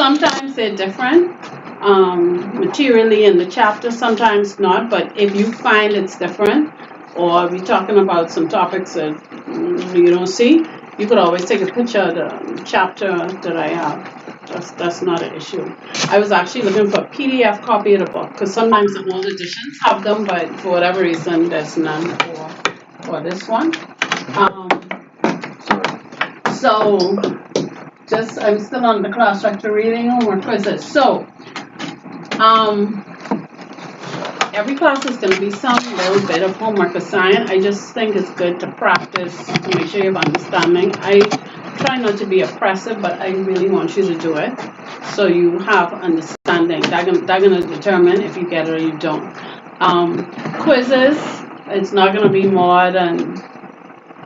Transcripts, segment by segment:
sometimes they're different materially in the chapter, sometimes not, but if you find it's different, or we're talking about some topics that you don't see, you could always take a picture of the chapter that I have. That's not an issue. I was actually looking for a PDF copy of the book, because sometimes the old editions have them, but for whatever reason, there's none for this one. So, I'm still on the class structure reading homework quizzes. So, every class is going to be some little bit of homework assigned. I just think it's good to practice to make sure you have understanding. I try not to be oppressive, but I really want you to do it so you have understanding. They're going to determine if you get it or you don't. Quizzes, it's not going to be more than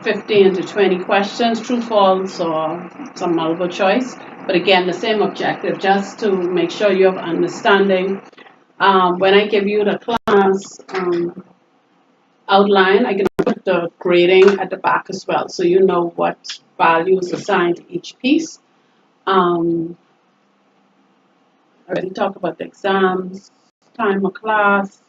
15 to 20 questions, true, false, or some multiple choice. But again, the same objective, just to make sure you have understanding. When I give you the class outline, I can put the grading at the back as well, so you know what value is assigned to each piece. I already talked about the exams, time of class.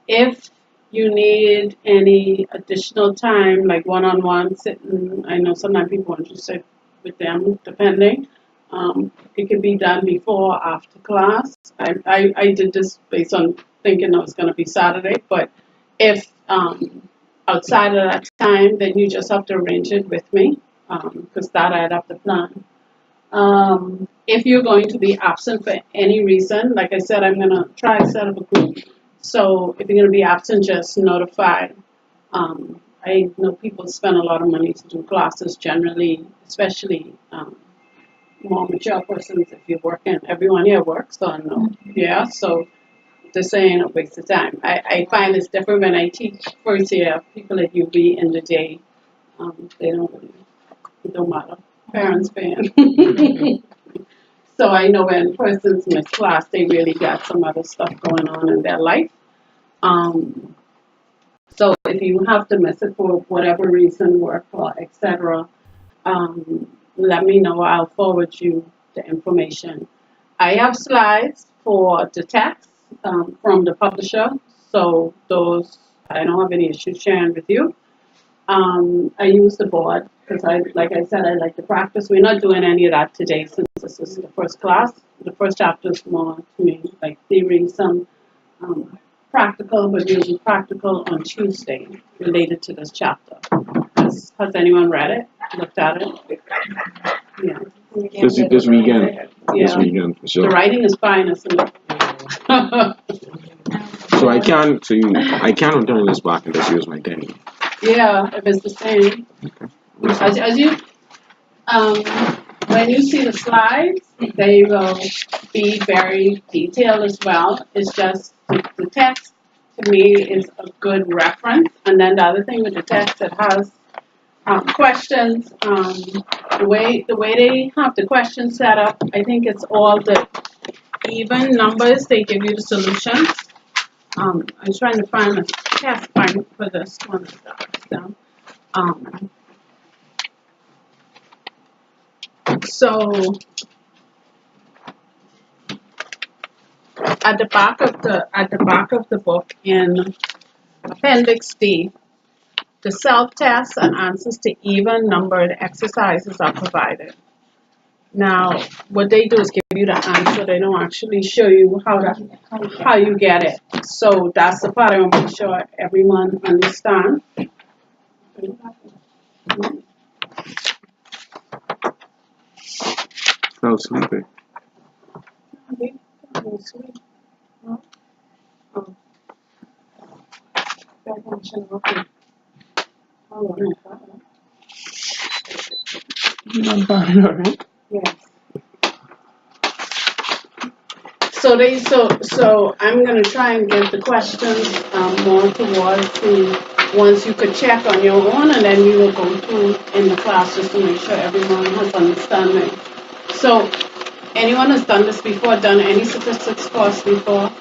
If you need any additional time, like one-on-one sitting, I know sometimes people want you to sit with them, depending. It can be done before or after class. I did this based on thinking it was going to be Saturday, but if outside of that time, then you just have to arrange it with me, because that I'd have to plan. If you're going to be absent for any reason, like I said, I'm going to try to set up a group. So if you're going to be absent, just notify. I know people spend a lot of money to do classes generally, especially more mature persons. If you're working, everyone here works, so I know. Yeah, so this ain't a waste of time. I find it's different when I teach first year people at UB in the day. They don't really, it don't matter. Parents paying. So I know when persons miss class, they really got some other stuff going on in their life. So if you have to miss it for whatever reason, work or etc., let me know. I'll forward you the information. I have slides for the text from the publisher, so those I don't have any issues sharing with you. I use the board because like I said, I like to practice. We're not doing any of that today since this is the first class. The first chapter is more to me like theory, some practical, but we'll do practical on Tuesday related to this chapter. Has anyone read it? Looked at it? Yeah. This weekend. Yeah. This weekend, for sure. The writing is fine, isn't it? So I can return this back and just use my Denny. Yeah, if it's the same. Okay. As you, when you see the slides, they will be very detailed as well. It's just the text to me is a good reference, and then the other thing with the text, it has questions. The way they have the questions set up, I think it's all the even numbers. They give you the solutions. I'm trying to find a test point for this one. So at the back of the book in Appendix D, the self-tests and answers to even numbered exercises are provided. Now, what they do is give you the answer. They don't actually show you how you get it. So that's the part I want to make sure everyone understands. I was sleeping. Yes. So I'm going to try and get the questions more towards the ones you could check on your own, and then we will go through in the class just to make sure everyone has understanding. So anyone has done this before, done any statistics course before?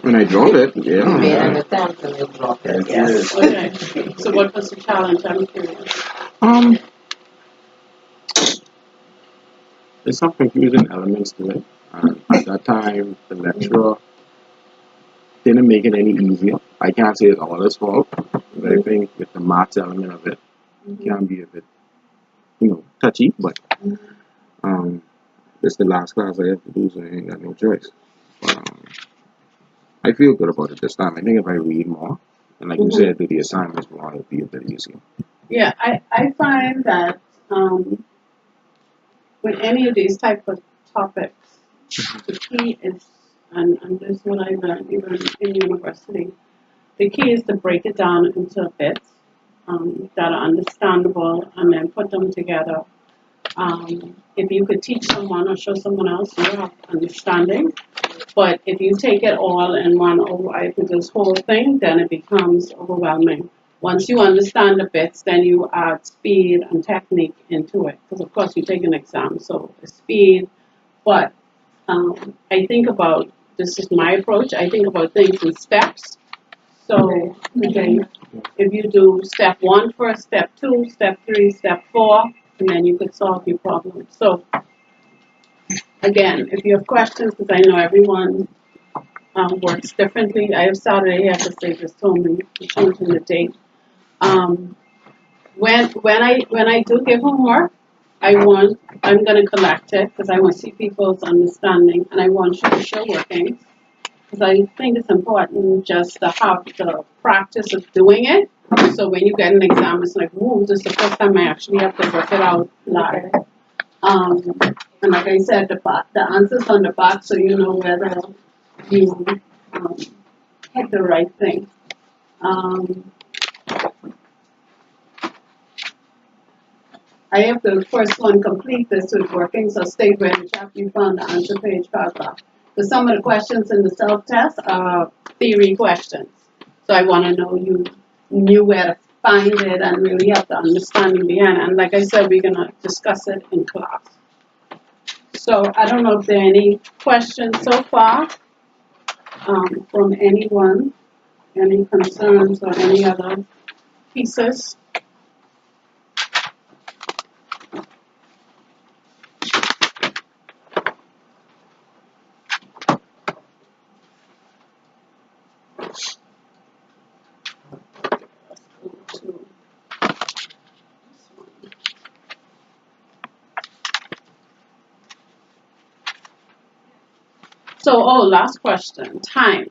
When I dropped it, yeah. Made an attempt and you dropped it. Yes. Yes. Okay. So what was the challenge? I'm curious. Um, It was a challenge. I'm curious. Um, It there's some confusing elements to it. And at that time, the lecturer didn't make it any easier. I can't say it's all his fault, but I think with the maths element of it, it can be a bit, touchy. But this is the last class I have to do, so I ain't got no choice. But, I feel good about it this time. I think if I read more, and like you said, do the assignments more, it'll be a bit easier. Yeah, I find that with any of these type of topics, the key is, and this is what I learned even in university, the key is to break it down into bits that are understandable and then put them together. If you could teach someone or show someone else, you have understanding. But if you take it all in one, I do this whole thing, then it becomes overwhelming. Once you understand the bits, then you add speed and technique into it. Because of course you take an exam, so it's speed. But I think about, this is my approach, I think about things in steps. So, okay, if you do step 1 first, step 2, step 3, step 4, and then you could solve your problem. So, again, if you have questions, because I know everyone works differently. I have Saturday here because they just told me to change in the date. When I do give homework, I'm gonna collect it because I want to see people's understanding, and I want you to show workings because I think it's important just to have the practice of doing it. So when you get an exam, it's like, whoa, this is the first time I actually have to work it out live. And like I said, the answer's on the back, so you know whether you hit the right thing. I have the first one complete this with working, so state where the chapter you found the answer page paragraph. Because some of the questions in the self-test are theory questions. So I want to know you knew where to find it and really have the understanding behind it. And like I said, we're going to discuss it in class. So I don't know if there are any questions so far from anyone, any concerns or any other pieces. So, last question, time.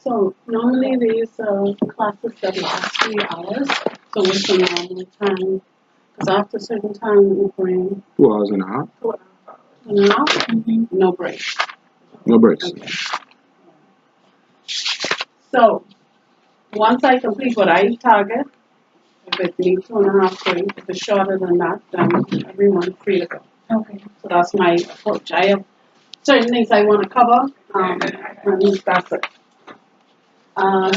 So normally these classes that last 3 hours. So what's the normal time? Because after a certain time, you bring 2 hours and a half. 2 hours and a half? Mm-hmm. No breaks. No breaks. Okay. So once I complete what I target, if it needs 2.5 3, if it's shorter than that, then everyone's free to go. Okay. So that's my approach. I have certain things I want to cover, and that's it.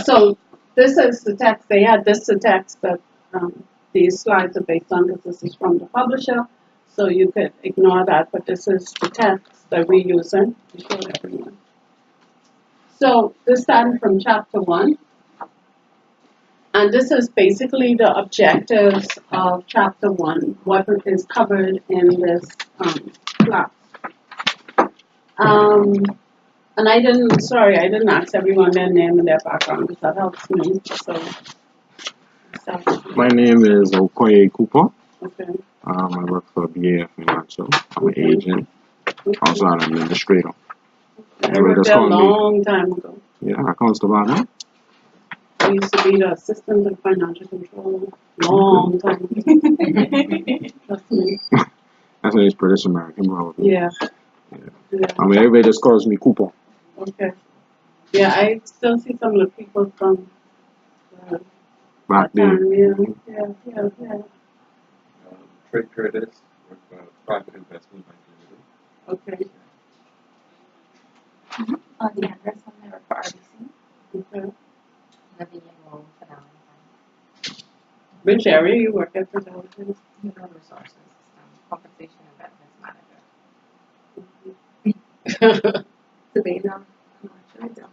So this is the text. They had this the text that these slides are based on because this is from the publisher. So you could ignore that, but this is the text that we're using to show everyone. So this started from chapter 1. And this is basically the objectives of chapter 1, what is covered in this class. And I didn't ask everyone their name and their background because that helps me. So My name is Okoye Cooper. Okay. I work for BAF Financial. I'm an agent, also an administrator. I worked there a long time ago. Yeah, I can't stop now. I used to be the assistant of financial controller. Long time ago. That's me. That's an British American, probably. Yeah. I mean, everybody just calls me Cooper. Okay. Yeah, I still see some of the people from back then. Yeah. Trade Curtis, work for private investment banking. Okay. The address on there for RBC. Okay. Living in Rome for now. Which area you work at for Delaware? Human resources, compensation and benefits manager. Savannah, I'm not sure.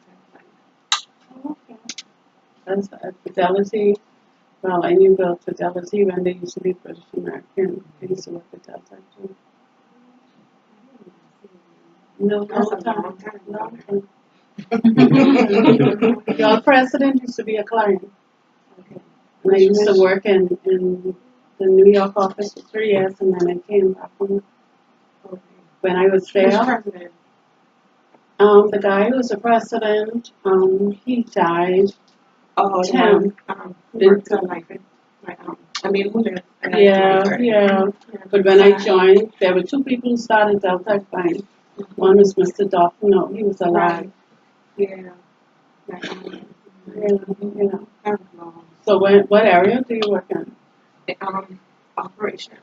Okay. That's at Fidelity. Well, I knew about Fidelity when they used to be British American. I used to work at Delta too. No, That's no a time. long time. Long time. Your president used to be a client. Okay. And I used to work in the New York office for 3 years, and then I came back home. Okay. When I was Who's there, president? the guy who was the president, he died. Oh, Tim. who worked on like who lived in Yeah, Vancouver. yeah. But when I joined, there were 2 people who started Delta Bank. One was Mr. Dauphinot, he was alive. Yeah. Yeah, yeah. That was long. So what area do you work in? Operations.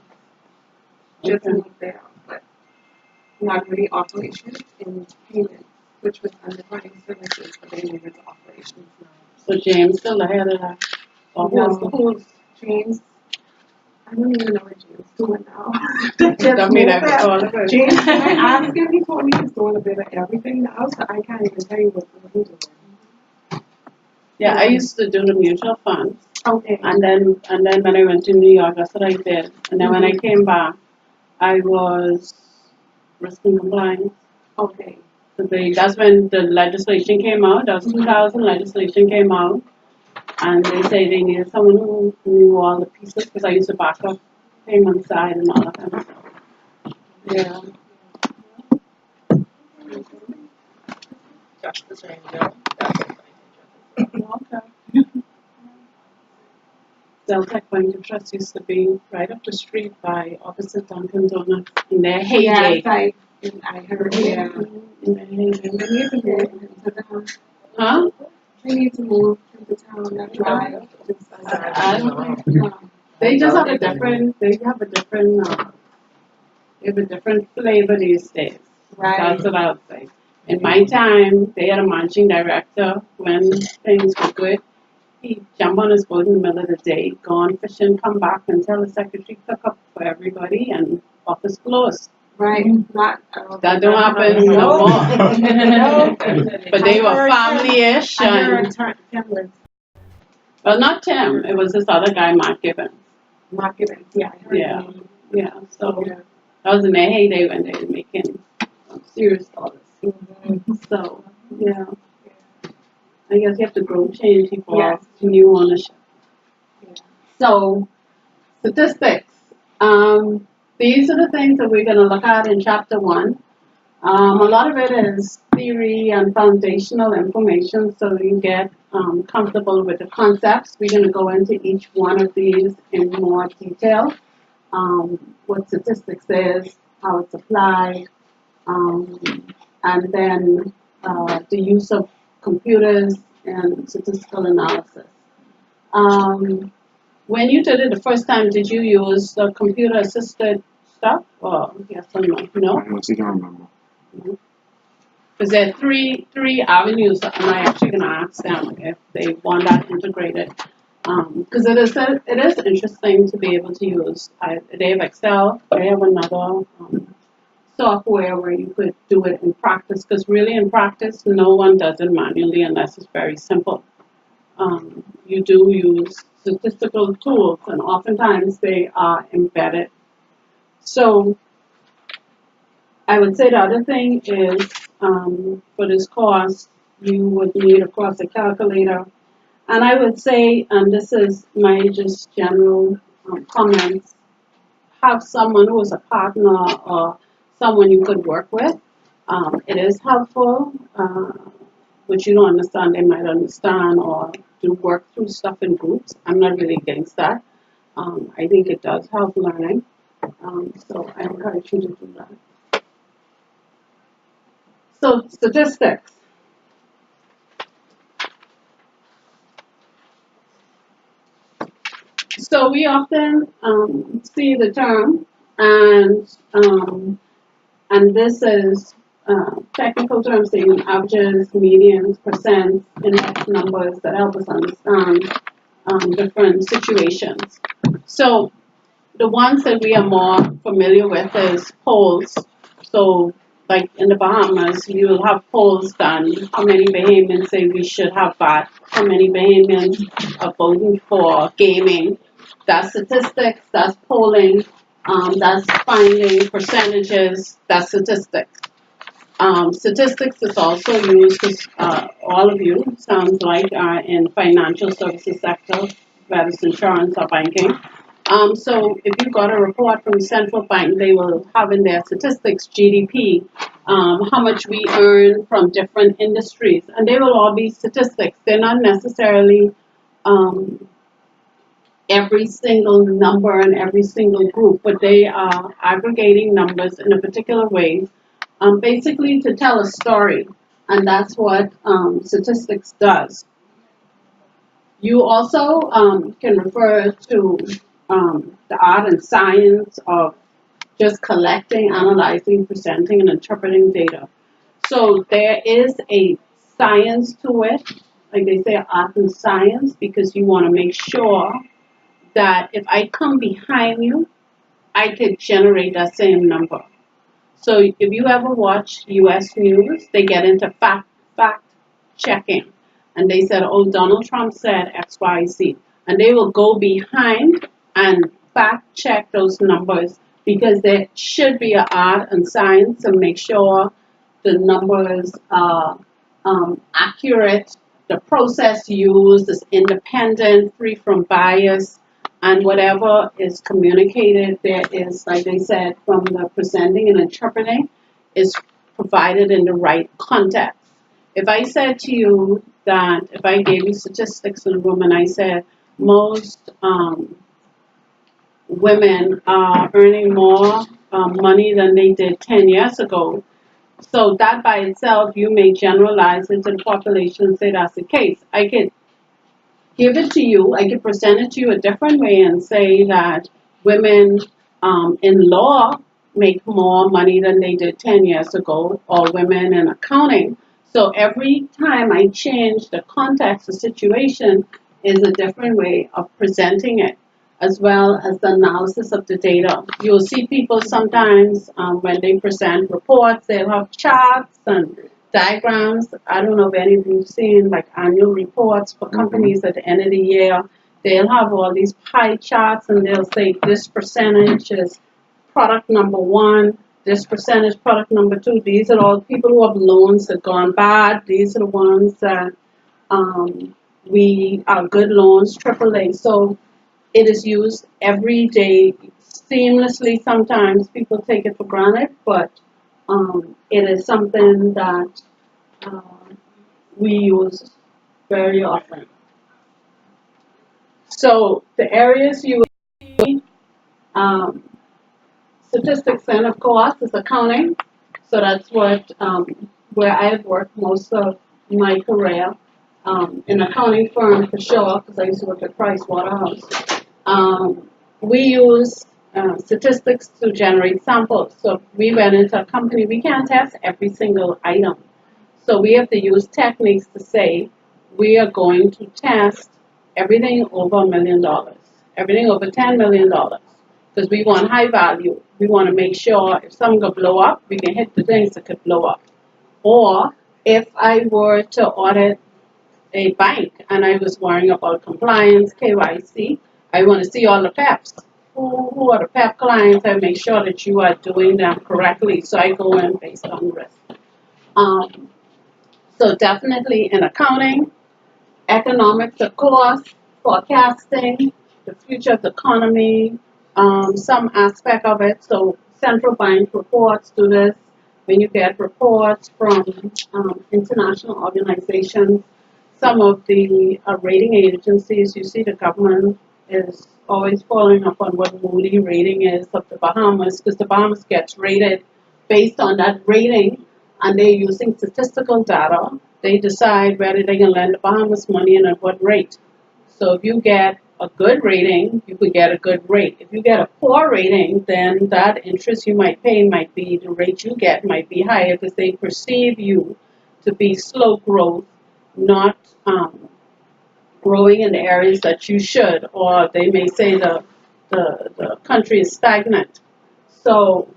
Just Okay. moved there, but not really operations in payments, which was under client services, but they moved into operations now. So James still the head of that office? Who's James? I don't even know what James is doing now. Don't mean I recall it. James, when I asked him, he told me he's doing a bit of everything now, so I can't even tell you what he's doing. Yeah, I used to do the mutual funds. Okay. And then when I went to New York, that's what I did. And then when I came back, I was risk and compliance. Okay. So that's when the legislation came out. That was 2000 legislation came out. And they say they needed someone who knew all the pieces, because I used to back up payment side and all that kind of stuff. Yeah. Justice Rainbow. Okay. Deltec Bank and Trust used to be right up the street by opposite Dunkin' Donuts in their heyday. Yes, I heard, yeah. In their heyday. They need to move into the house. Huh? They need to move into town, that drive. I don't think they just have a different. They have a different flavor these days. Right. That's what I would say. In my time, they had a managing director when things were good. He'd jump on his boat in the middle of the day, go on fishing, come back and tell the secretary cook up for everybody and office closed. Right. Not, That don't happen no more. But they were family-ish. I heard And, Tim was well, not Tim. It was this other guy, Mark Gibbons. Mark Gibbons. Yeah, I heard Yeah. him. Yeah. So Yeah. that was in their heyday when they were making serious dollars. So, yeah. I guess you have to grow, change, evolve, Yes. new ownership. Yeah. So, statistics. These are the things that we're going to look at in chapter 1. A lot of it is theory and foundational information, so you get comfortable with the concepts. We're going to go into each one of these in more detail. What statistics is, how it's applied, and then the use of computers and statistical analysis. When you did it the first time, did you use the computer-assisted stuff? Or yes or no? No? I honestly can't remember. Because there are three avenues, and I'm actually going to ask them if they want that integrated. Because it is interesting to be able to use. They have Excel. They have another software where you could do it in practice. Because really, in practice, no one does it manually unless it's very simple. You do use statistical tools, and oftentimes they are embedded. So I would say the other thing is, for this course, you would need, of course, a calculator. And I would say, and this is my just general comments, have someone who is a partner or someone you could work with. It is helpful. Which you don't understand, they might understand, or to work through stuff in groups. I'm not really against that. I think it does help learning. So I encourage you to do that. So statistics. So we often see the term, and this is technical terms saying averages, medians, percents, index numbers that help us understand different situations. So the ones that we are more familiar with is polls. So like in the Bahamas, you will have polls done. How many Bahamians say we should have that? How many Bahamians are voting for gaming? That's statistics, that's polling, that's finding percentages, that's statistics. Statistics is also used, all of you, sounds like, are in financial services sector, whether it's insurance or banking. So if you got a report from the central bank, they will have in their statistics GDP, how much we earn from different industries, and they will all be statistics. They're not necessarily um, every single number and every single group, but they are aggregating numbers in a particular way, basically to tell a story, and that's what statistics does. You also can refer to the art and science of just collecting, analyzing, presenting, and interpreting data. So there is a science to it, like they say, art and science, because you want to make sure that if I come behind you, I could generate that same number. So if you ever watch U.S. news, they get into fact checking, and they said, "Oh, Donald Trump said X, Y, Z," and they will go behind and fact check those numbers because there should be an art and science to make sure the numbers are accurate, the process used is independent, free from bias, and whatever is communicated there is, like they said, from the presenting and interpreting, is provided in the right context. If I said to you that if I gave you statistics in a room and I said most women are earning more money than they did 10 years ago, so that by itself, you may generalize it to the population and say that's the case. I could give it to you, I could present it to you a different way and say that women in law make more money than they did 10 years ago, or women in accounting. So every time I change the context, the situation is a different way of presenting it, as well as the analysis of the data. You'll see people sometimes when they present reports, they'll have charts and diagrams. I don't know if any of you've seen like annual reports for companies at the end of the year. They'll have all these pie charts and they'll say this percentage is product number one, this percentage product number two. These are all people who have loans that gone bad. These are the ones that we are good loans, AAA. So it is used every day seamlessly. Sometimes people take it for granted, but it is something that uh, we use very often. So the areas you will see um, statistics in, of course, is accounting. So that's what where I have worked most of my career, in accounting firm for sure, because I used to work at Price Waterhouse. We use statistics to generate samples. So if we went into a company, we can't test every single item. So we have to use techniques to say we are going to test everything over $1 million, everything over $10 million, because we want high value. We want to make sure if something could blow up, we can hit the things that could blow up. Or if I were to audit a bank and I was worrying about compliance, KYC, I want to see all the PEPs. Who are the PEP clients? I make sure that you are doing them correctly. So I go in based on risk. Um, so definitely in accounting, economics, of course, forecasting, the future of the economy, some aspect of it. So central bank reports do this. When you get reports from international organizations, some of the rating agencies, you see the government is always following up on what Moody rating is of the Bahamas, because the Bahamas gets rated based on that rating, and they're using statistical data. They decide whether they can lend the Bahamas money and at what rate. So if you get a good rating, you could get a good rate. If you get a poor rating, then that interest you might pay might be, the rate you get might be higher because they perceive you to be slow growth, not growing in the areas that you should, or they may say the country is stagnant. So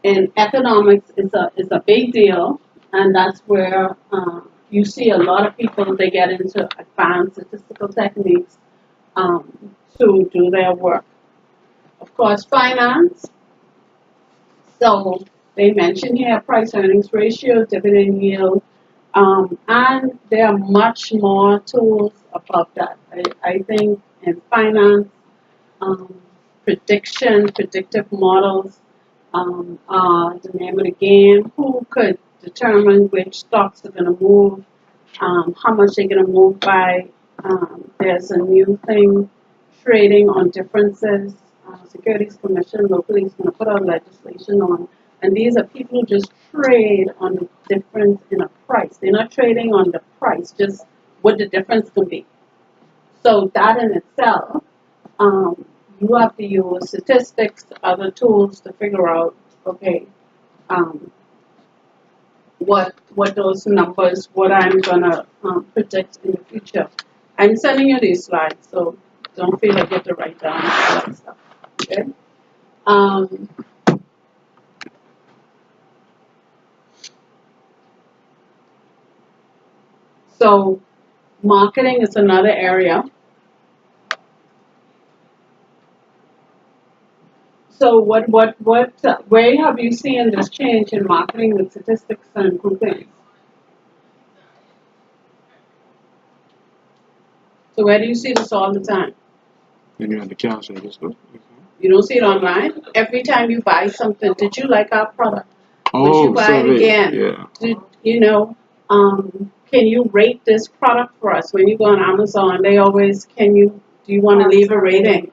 in economics is a big deal, and that's where you see a lot of people, they get into advanced statistical techniques to do their work. Of course, finance. So They mention here price earnings ratio, dividend yield, and there are much more tools above that. I think in finance, predictive models are the name of the game. Who could determine which stocks are going to move, how much they're going to move by. There's a new thing, trading on differences. Securities Commission locally is going to put out legislation on, and these are people who just trade on the difference in a price. They're not trading on the price, just what the difference can be. So that in itself, you have to use statistics, other tools to figure out, okay, what those numbers, what I'm gonna predict in the future. I'm sending you these slides, so don't feel like you have to write down all that stuff. Okay. So marketing is another area. So where have you seen this change in marketing with statistics and groupings? So where do you see this all the time? When you're on the cash register. You don't see it online? Every time you buy something, did you like our product? Would Oh, you buy it again? Yeah. Can you rate this product for us? When you go on Amazon, they always, do you want to leave a rating?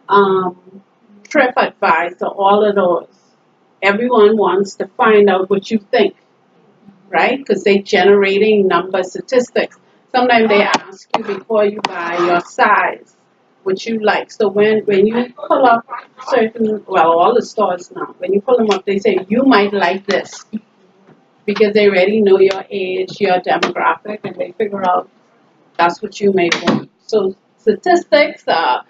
TripAdvisor, all of those. Everyone wants to find out what you think, right? Because they're generating number statistics. Sometimes they ask you before you buy your size, what you like. So when you pull up all the stores now, when you pull them up, they say, you might like this. Because they already know your age, your demographic, and they figure out that's what you may want. So statistics are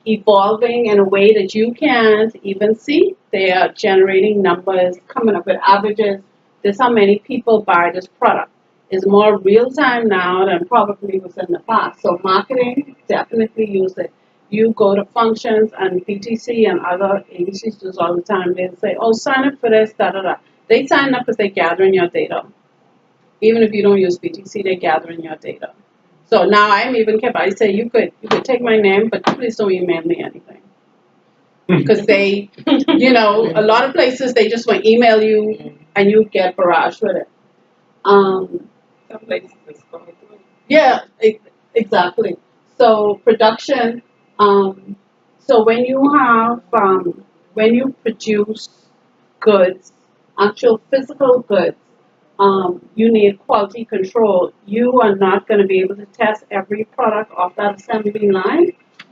evolving in a way that you can't even see. They are generating numbers, coming up with averages. This is how many people buy this product. It's more real time now than probably was in the past. So marketing, definitely use it. You go to functions and PTC and other agencies do all the time. They say, oh, sign up for this, da da da. They sign up because they're gathering your data. Even if you don't use PTC, they're gathering your data. So now I'm even kept. I say you could take my name, but please don't email me anything. Because they, a lot of places they just want to email you and you get barraged with it. Some places it's going through. Yeah, exactly. So production. So when you produce goods, actual physical goods, you need quality control. You are not going to be able to test every product off that assembly line,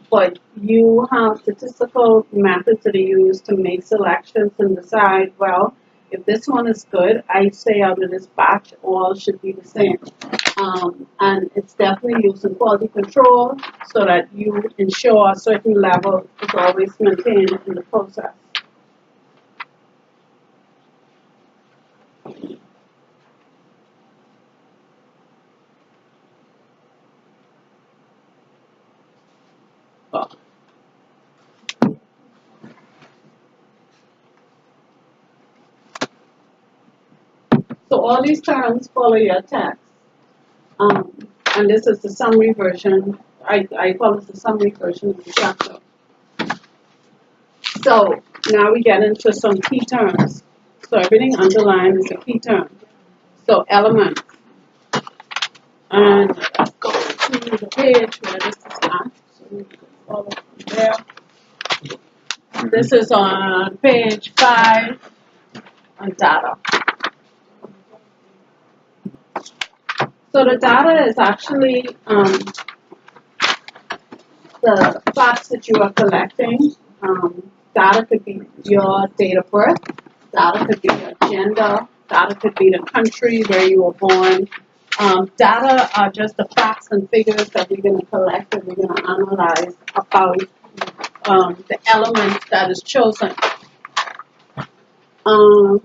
but you have statistical methods that are used to make selections and decide, well, if this one is good, I say out of this batch, all should be the same. And it's definitely used in quality control so that you ensure a certain level is always maintained in the process. So all these terms follow your text. And this is the summary version. I call this the summary version of the chapter. So now we get into some key terms. So everything underlined is a key term. So elements. And let's go to the page where this is at. So we can follow from there. This is on page 5 on data. So the data is actually the facts that you are collecting. Data could be your date of birth. Data could be your gender. Data could be the country where you were born. Data are just the facts and figures that we're going to collect and we're going to analyze about the element that is chosen. A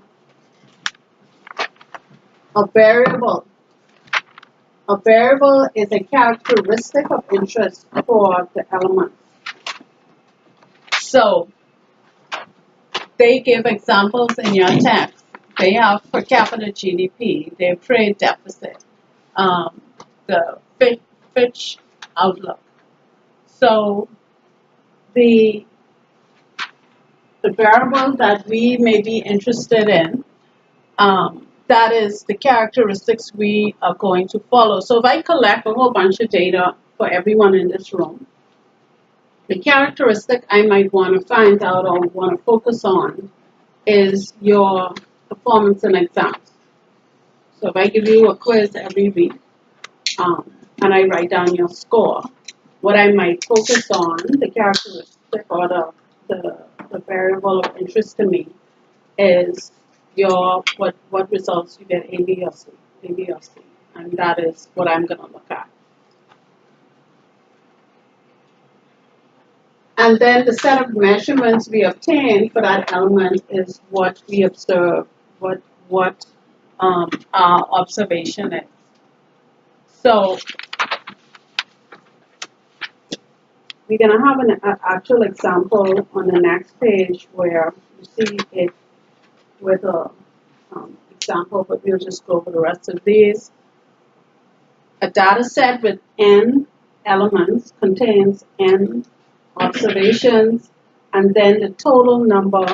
variable. A variable is a characteristic of interest for the element. So they give examples in your text. They have per capita GDP, their trade deficit, the Fitch outlook. So the variable that we may be interested in, that is the characteristics we are going to follow. So if I collect a whole bunch of data for everyone in this room, the characteristic I might want to find out or want to focus on is your performance in exams. So if I give you a quiz every week, and I write down your score, what I might focus on, the characteristic or the variable of interest to me, is your what results you get, A, B, or C, A, B, or C, and that is what I'm going to look at. And then the set of measurements we obtain for that element is what we observe, what our observation is. So we're going to have an actual example on the next page where you see it with a example, but we'll just go over the rest of these. A data set with n elements contains n observations, and then the total number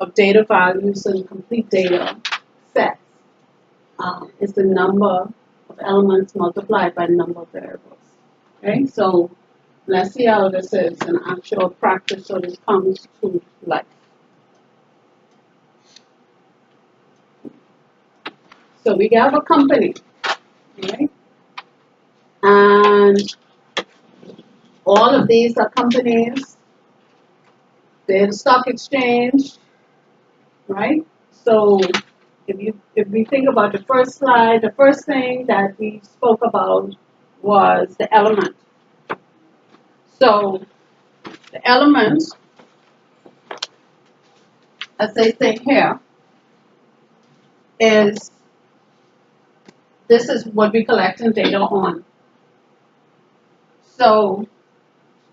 of data values in complete data sets is the number of elements multiplied by the number of variables. Okay, so let's see how this is in actual practice, so this comes to life. So we have a company, right? And all of these are companies. They're the stock exchange, right? So if we think about the first slide, the first thing that we spoke about was the element. So the element, as they say here, is this is what we collecting data on. So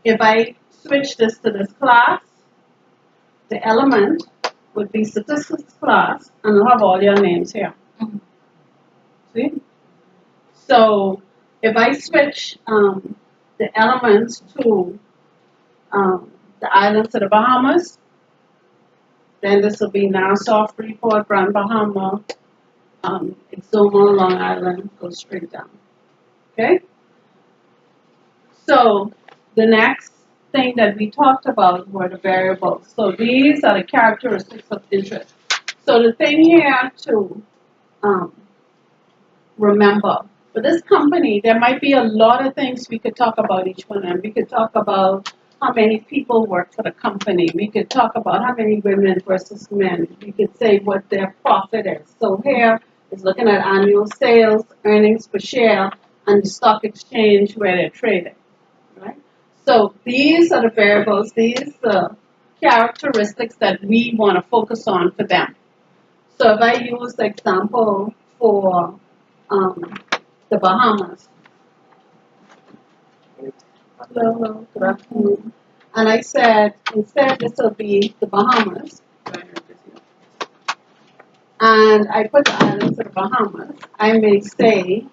if I switch this to this class, the element would be statistics class, and I'll have all your names here. See? So if I switch the elements to the islands of the Bahamas, then this will be Nassau, Freeport, Grand Bahama, Exuma, Long Island, goes straight down. Okay? So the next thing that we talked about were the variables. So these are the characteristics of interest. So the thing here to remember, for this company, there might be a lot of things we could talk about each one of them. We could talk about how many people work for the company. We could talk about how many women versus men. We could say what their profit is. So here is looking at annual sales, earnings per share, and the stock exchange where they're trading. Right? So these are the variables, these are characteristics that we want to focus on for them. So if I use the example for the Bahamas. Hello, good afternoon. And I said, instead this will be the Bahamas. And I put the islands of the Bahamas. I may say,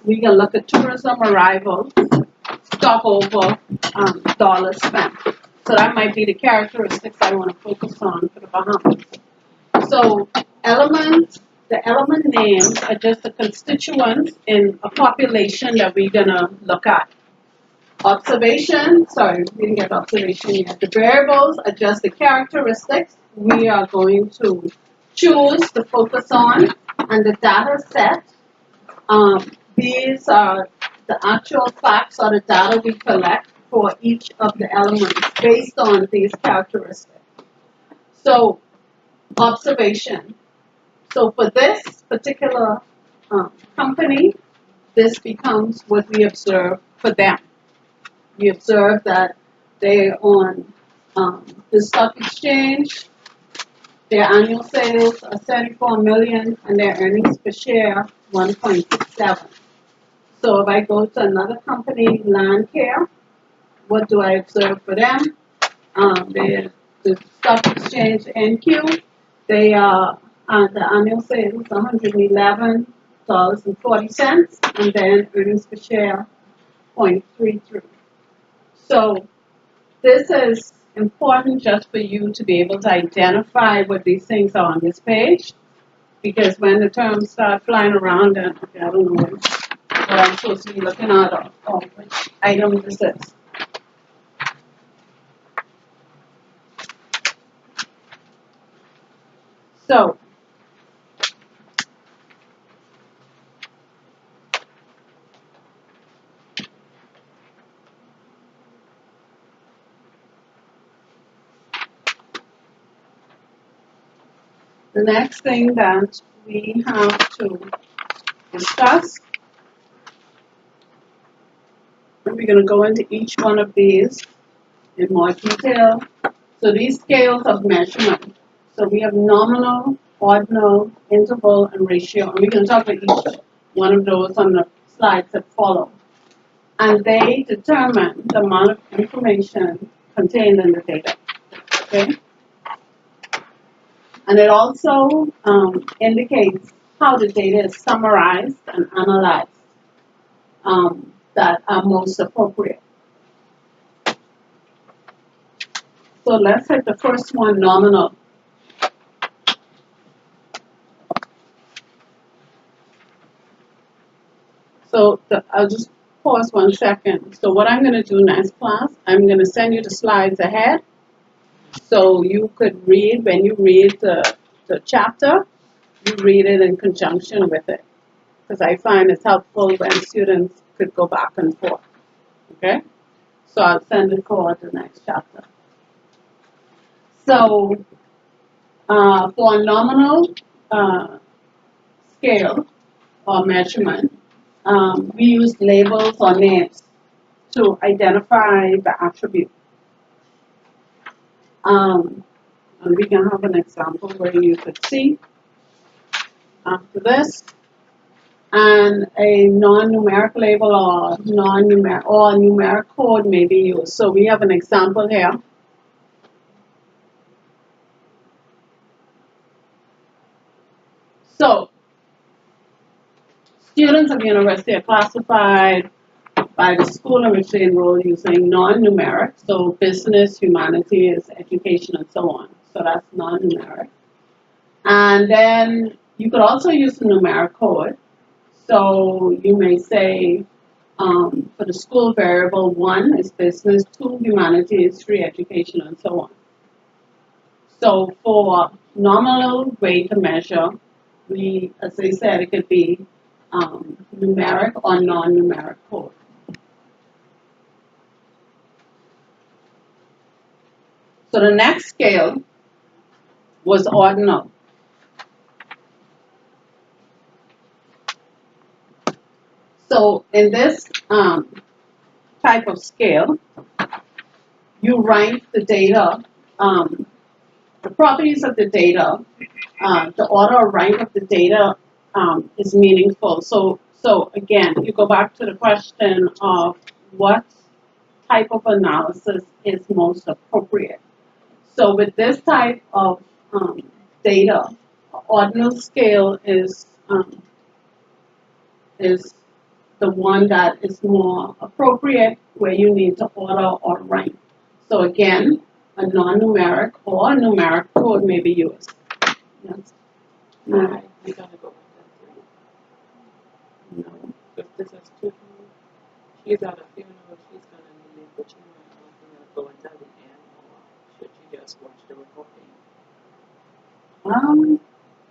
we can look at tourism arrivals, stopover, dollars spent. So that might be the characteristics I want to focus on for the Bahamas. So the element names are just the constituents in a population that we're going to look at. Observation, sorry, we didn't get observation yet. The variables are just the characteristics we are going to choose to focus on, and the data set, these are the actual facts or the data we collect for each of the elements based on these characteristics. So, observation. So for this particular company, this becomes what we observe for them. We observe that they're on the stock exchange, their annual sales are 74 million, and their earnings per share 1.67. So if I go to another company, Land Care, what do I observe for them? Their the stock exchange NQ, they are the annual sales $111.40, and then earnings per share 0.33. So this is important just for you to be able to identify what these things are on this page, because when the terms start flying around, and okay, I don't know what I'm supposed to be looking at or which item this is. So the next thing that we have to discuss, and we're going to go into each one of these in more detail. So these scales of measurement. So we have nominal, ordinal, interval, and ratio. And we're going to talk about each one of those on the slides that follow. And they determine the amount of information contained in the data. Okay? And it also indicates how the data is summarized and analyzed that are most appropriate. So let's hit the first one, nominal. So I'll just pause 1 second. So what I'm going to do next class, I'm going to send you the slides ahead so you could read, when you read the chapter, you read it in conjunction with it. Because I find it's helpful when students could go back and forth. Okay? So I'll send it for the next chapter. So for a nominal scale or measurement, we use labels or names to identify the attribute. And we can have an example where you could see after this. And a non-numeric label or non-numeric or numeric code may be used. So we have an example here. So students of the university are classified by the school in which they enroll using non-numeric, so business, humanities, education, and so on. So that's non-numeric. And then you could also use the numeric code. So you may say for the school variable, 1 is business, 2 humanities, 3 education, and so on. So for nominal way to measure, we, as I said, it could be numeric or non-numeric code. So the next scale was ordinal. So in this type of scale, you rank the data, the properties of the data, the order or rank of the data is meaningful. So again, you go back to the question of what type of analysis is most appropriate. So with this type of data, ordinal scale is the one that is more appropriate, where you need to order or rank. So again, a non-numeric or a numeric code may be used. Yes. No. We gotta go with that too. No. If this is too, she's at a funeral, she's gonna need it, but you might want to go until the end, or should you just watch the recording?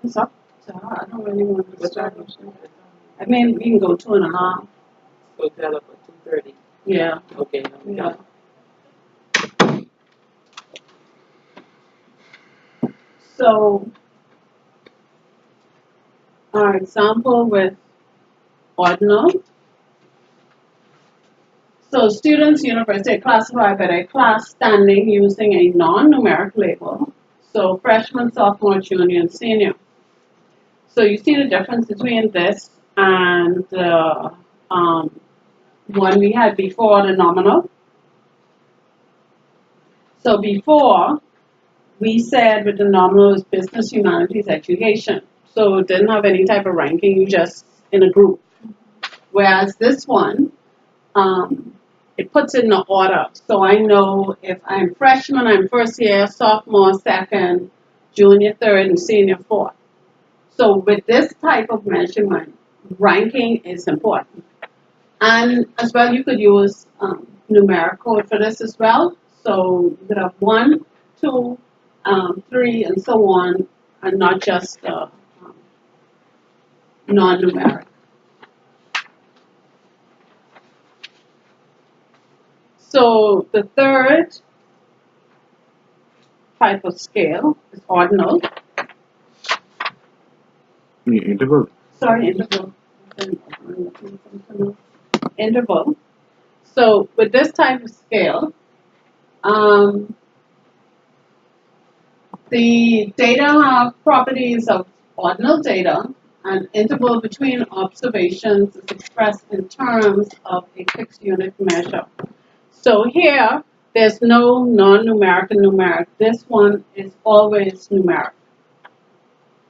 It's up to her. I don't really want to What's start. our I mean, we can go 2.5. So tell her for 2:30. Yeah. Okay. Yeah. So, our example with ordinal. So, students, university are classified by their class standing using a non-numeric label. So, freshman, sophomore, junior, and senior. So, you see the difference between this and the one we had before, the nominal. So, before, we said with the nominal is business, humanities, education. So it didn't have any type of ranking, you just in a group. Whereas this one, it puts it in the order. So I know if I'm freshman, I'm first year, sophomore, second, junior, third, and senior, fourth. So with this type of measurement, ranking is important. And as well, you could use numeric code for this as well. So you could have 1, 2, 3, and so on, and not just non-numeric. So the third type of scale is ordinal. Interval. Sorry, interval. Interval. So with this type of scale, the data have properties of ordinal data, and interval between observations is expressed in terms of a fixed unit measure. So here, there's no non-numeric and numeric. This one is always numeric.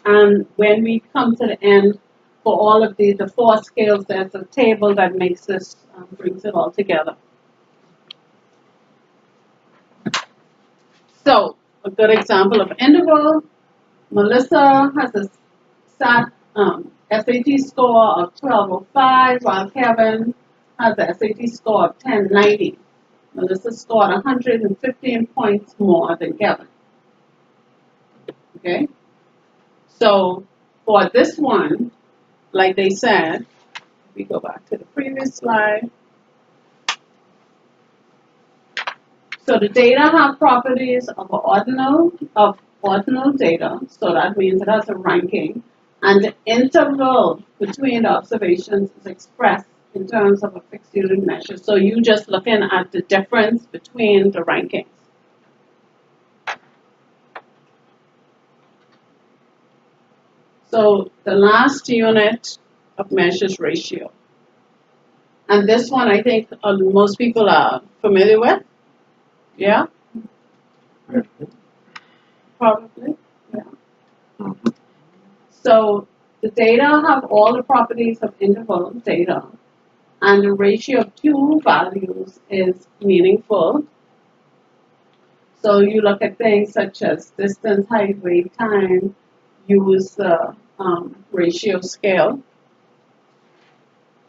And when we come to the end, for all of the 4 scales, there's a table that makes this, brings it all together. So, a good example of interval, Melissa has a SAT score of 1205, while Kevin has a SAT score of 1090. Melissa scored 115 points more than Kevin. Okay? So, for this one, like they said, we go back to the previous slide. So the data have properties of ordinal data, so that means it has a ranking, and the interval between the observations is expressed in terms of a fixed unit measure. So you just looking at the difference between the rankings. So the last unit of measures ratio. And this one I think most people are familiar with. Yeah? Probably. Yeah. Mm-hmm. So the data have all the properties of interval data, and the ratio of 2 values is meaningful. So you look at things such as distance, height, weight, time, use the ratio scale.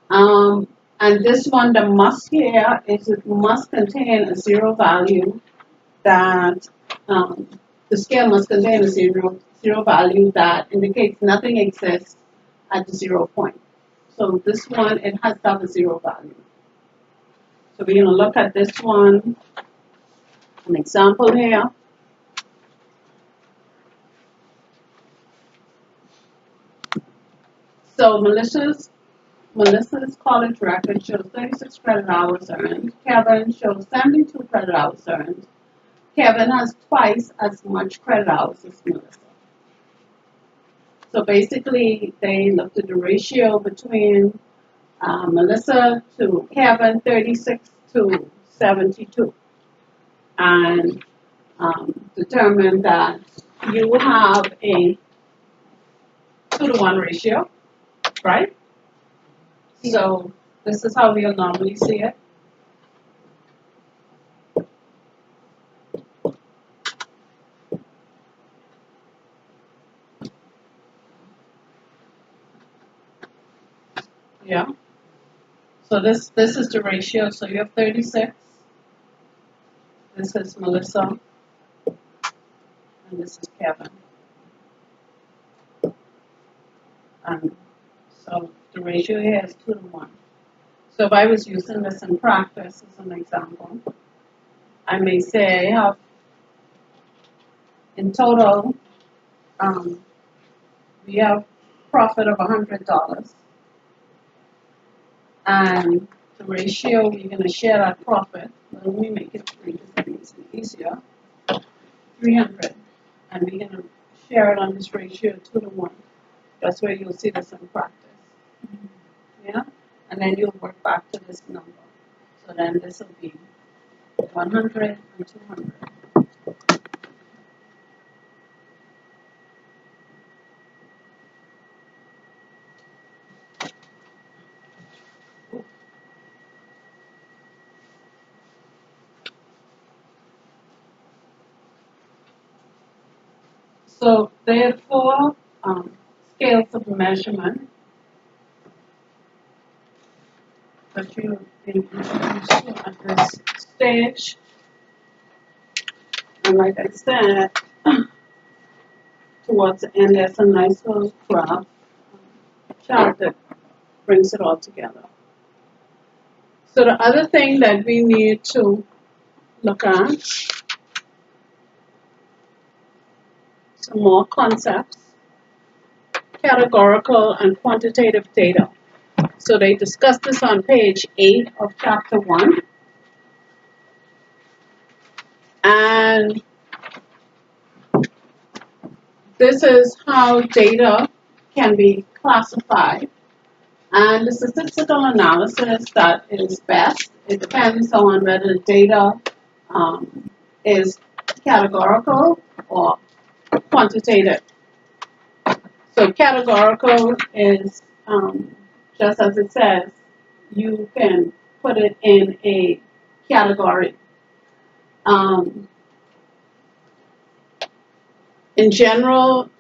And this one, the must here is it must contain a 0 value that the scale must contain a zero value that indicates nothing exists at the 0 point. So this one, it has to have a 0 value. So we're going to look at this one, an example here. So Melissa's college record shows 36 credit hours earned. Kevin shows 72 credit hours earned. Kevin has twice as much credit hours as Melissa. So basically, they looked at the ratio between Melissa to Kevin, 36 to 72, and determined that you have a 2-to-1 ratio, right? So this is how we'll normally see it. Yeah. So this is the ratio. So you have 36. This is Melissa. And this is Kevin. And so the ratio here is 2-to-1. So if I was using this in practice as an example, I may say I have in total, we have profit of $100. And the ratio, we're going to share that profit. Let me make it easier. 300. And we're going to share it on this ratio 2-to-1. That's where you'll see this in practice. Yeah? And then you'll work back to this number. So then this will be 100 and 200. So there are four scales of measurement that you introduced to at this stage. And like I said, towards the end, there's a nice little graph chart that brings it all together. So the other thing that we need to look at, some more concepts, categorical and quantitative data. So they discuss this on page 8 of chapter 1. And this is how data can be classified. And the statistical analysis that is best, it depends on whether the data is categorical or quantitative. So categorical is, just as it says, you can put it in a category. In general,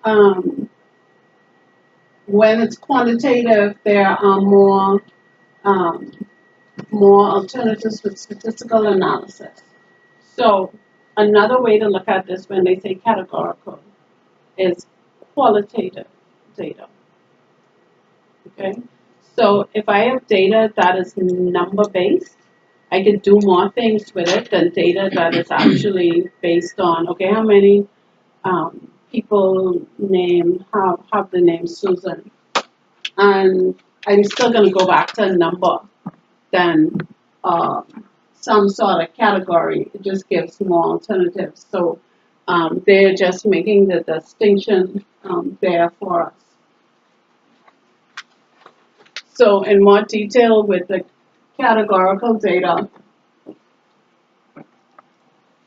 when it's quantitative, there are more alternatives with statistical analysis. So another way to look at this when they say categorical is qualitative data. Okay? So if I have data that is number-based, I can do more things with it than data that is actually based on, okay, how many people have the name Susan. And I'm still going to go back to a number than some sort of category. It just gives more alternatives. So they're just making the distinction there for us. So in more detail with the categorical data,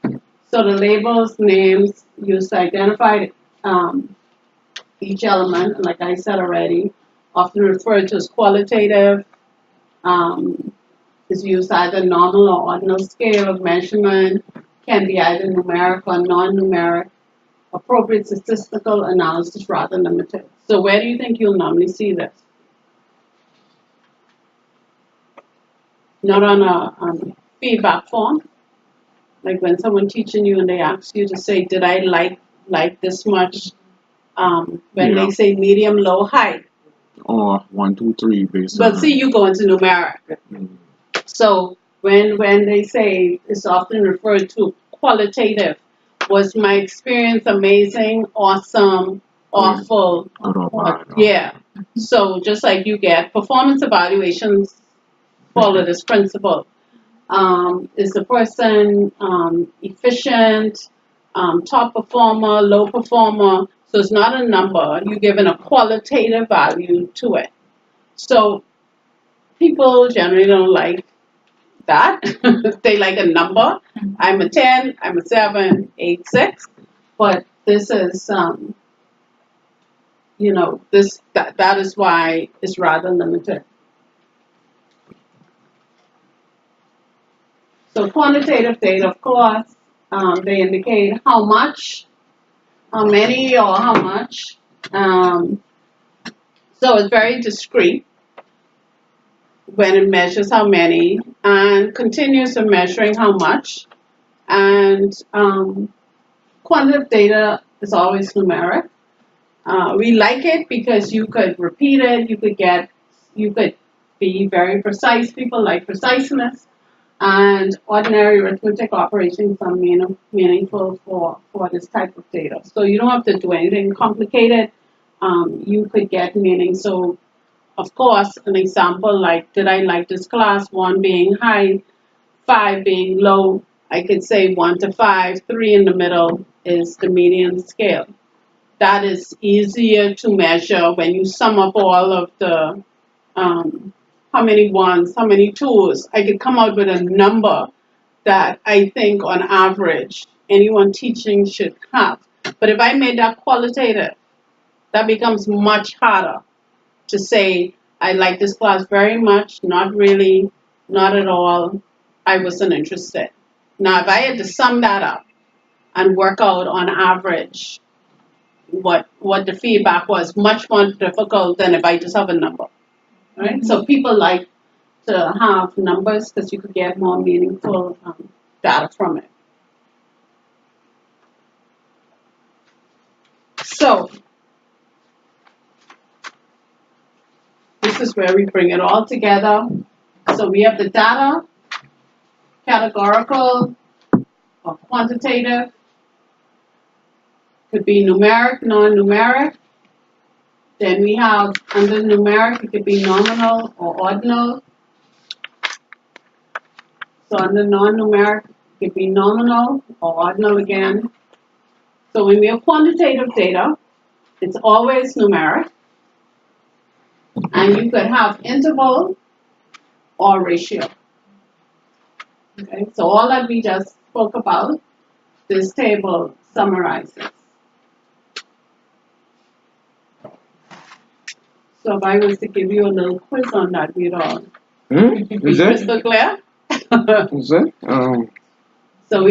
so the labels, names used to identify each element, like I said already, often referred to as qualitative, is used either normal or ordinal scale of measurement, can be either numeric or non-numeric, appropriate statistical analysis rather limited. So where do you think you'll normally see this? Not on a feedback form, like when someone teaching you and they ask you to say, did I like this much? When they say medium, low, high. Or 1, 2, 3 based But on. see, you go into numeric. So when they say it's often referred to qualitative, was my experience amazing, awesome, awful? Good or bad. Yeah. So just like you get performance evaluations follow this principle. Is the person efficient, top performer, low performer? So it's not a number. You're given a qualitative value to it. So people generally don't like that. They like a number. I'm a 10, I'm a 7, 8, 6. But this is, that is why it's rather limited. So quantitative data, of course, they indicate how much, how many, or how much. So it's very discrete when it measures how many and continues in measuring how much. And quantitative data is always numeric. We like it because you could repeat it, you could be very precise. People like preciseness. And ordinary arithmetic operations are meaningful for this type of data. So you don't have to do anything complicated. You could get meaning. So, of course, an example like, did I like this class? 1 being high, 5 being low. I could say 1 to 5, 3 in the middle is the median scale. That is easier to measure when you sum up all of the how many 1s, how many 2s. I could come out with a number that I think on average anyone teaching should have. But if I made that qualitative, that becomes much harder to say, I like this class very much, not really, not at all, I wasn't interested. Now, if I had to sum that up and work out on average, what the feedback was, much more difficult than if I just have a number, right? So people like to have numbers because you could get more meaningful data from it. So this is where we bring it all together. So we have the data, categorical or quantitative, could be numeric, non-numeric. Then we have under numeric, it could be nominal or ordinal. So under non-numeric, it could be nominal or ordinal again. So when we have quantitative data, it's always numeric. And you could have interval or ratio. Okay, so all that we just spoke about, this table summarizes. So if I was to give you a little quiz on that, we'd all be Is that? crystal clear. Is that? So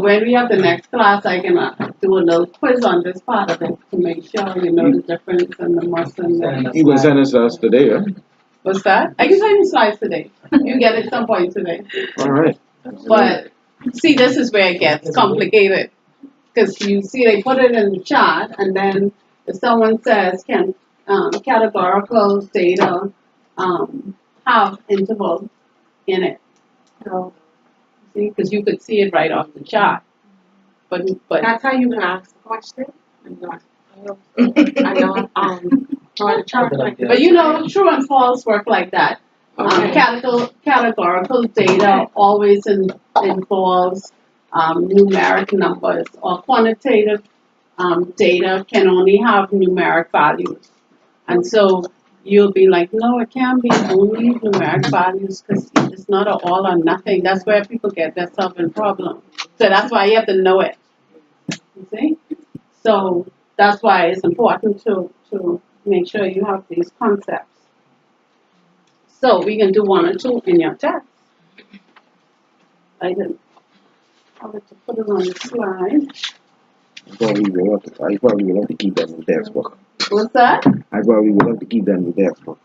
when we have the next class, I can do a little quiz on this part of it to make sure you know the difference and the must and the. You can send us today, huh? What's that? I can send you slides today. You get it some point today. All right. But see, this is where it gets complicated because you see they put it in the chart, and then if someone says, "Can categorical data have interval in it?" So, see, because you could see it right off the chart. But That's how you can ask the question. I know, on a chart like this. but you know, true and false work like that. Okay. Categorical data always involves numeric numbers, or quantitative data can only have numeric values. And so you'll be like, no, it can't be only numeric values because it's not an all or nothing. That's where people get themselves in problems. So that's why you have to know it. You see? So that's why it's important to make sure you have these concepts. So we can do one or two in your test. I didn't. I have to put it on the slide. I probably will have to keep that in the textbook. What's that? I probably will have to keep that in the textbook.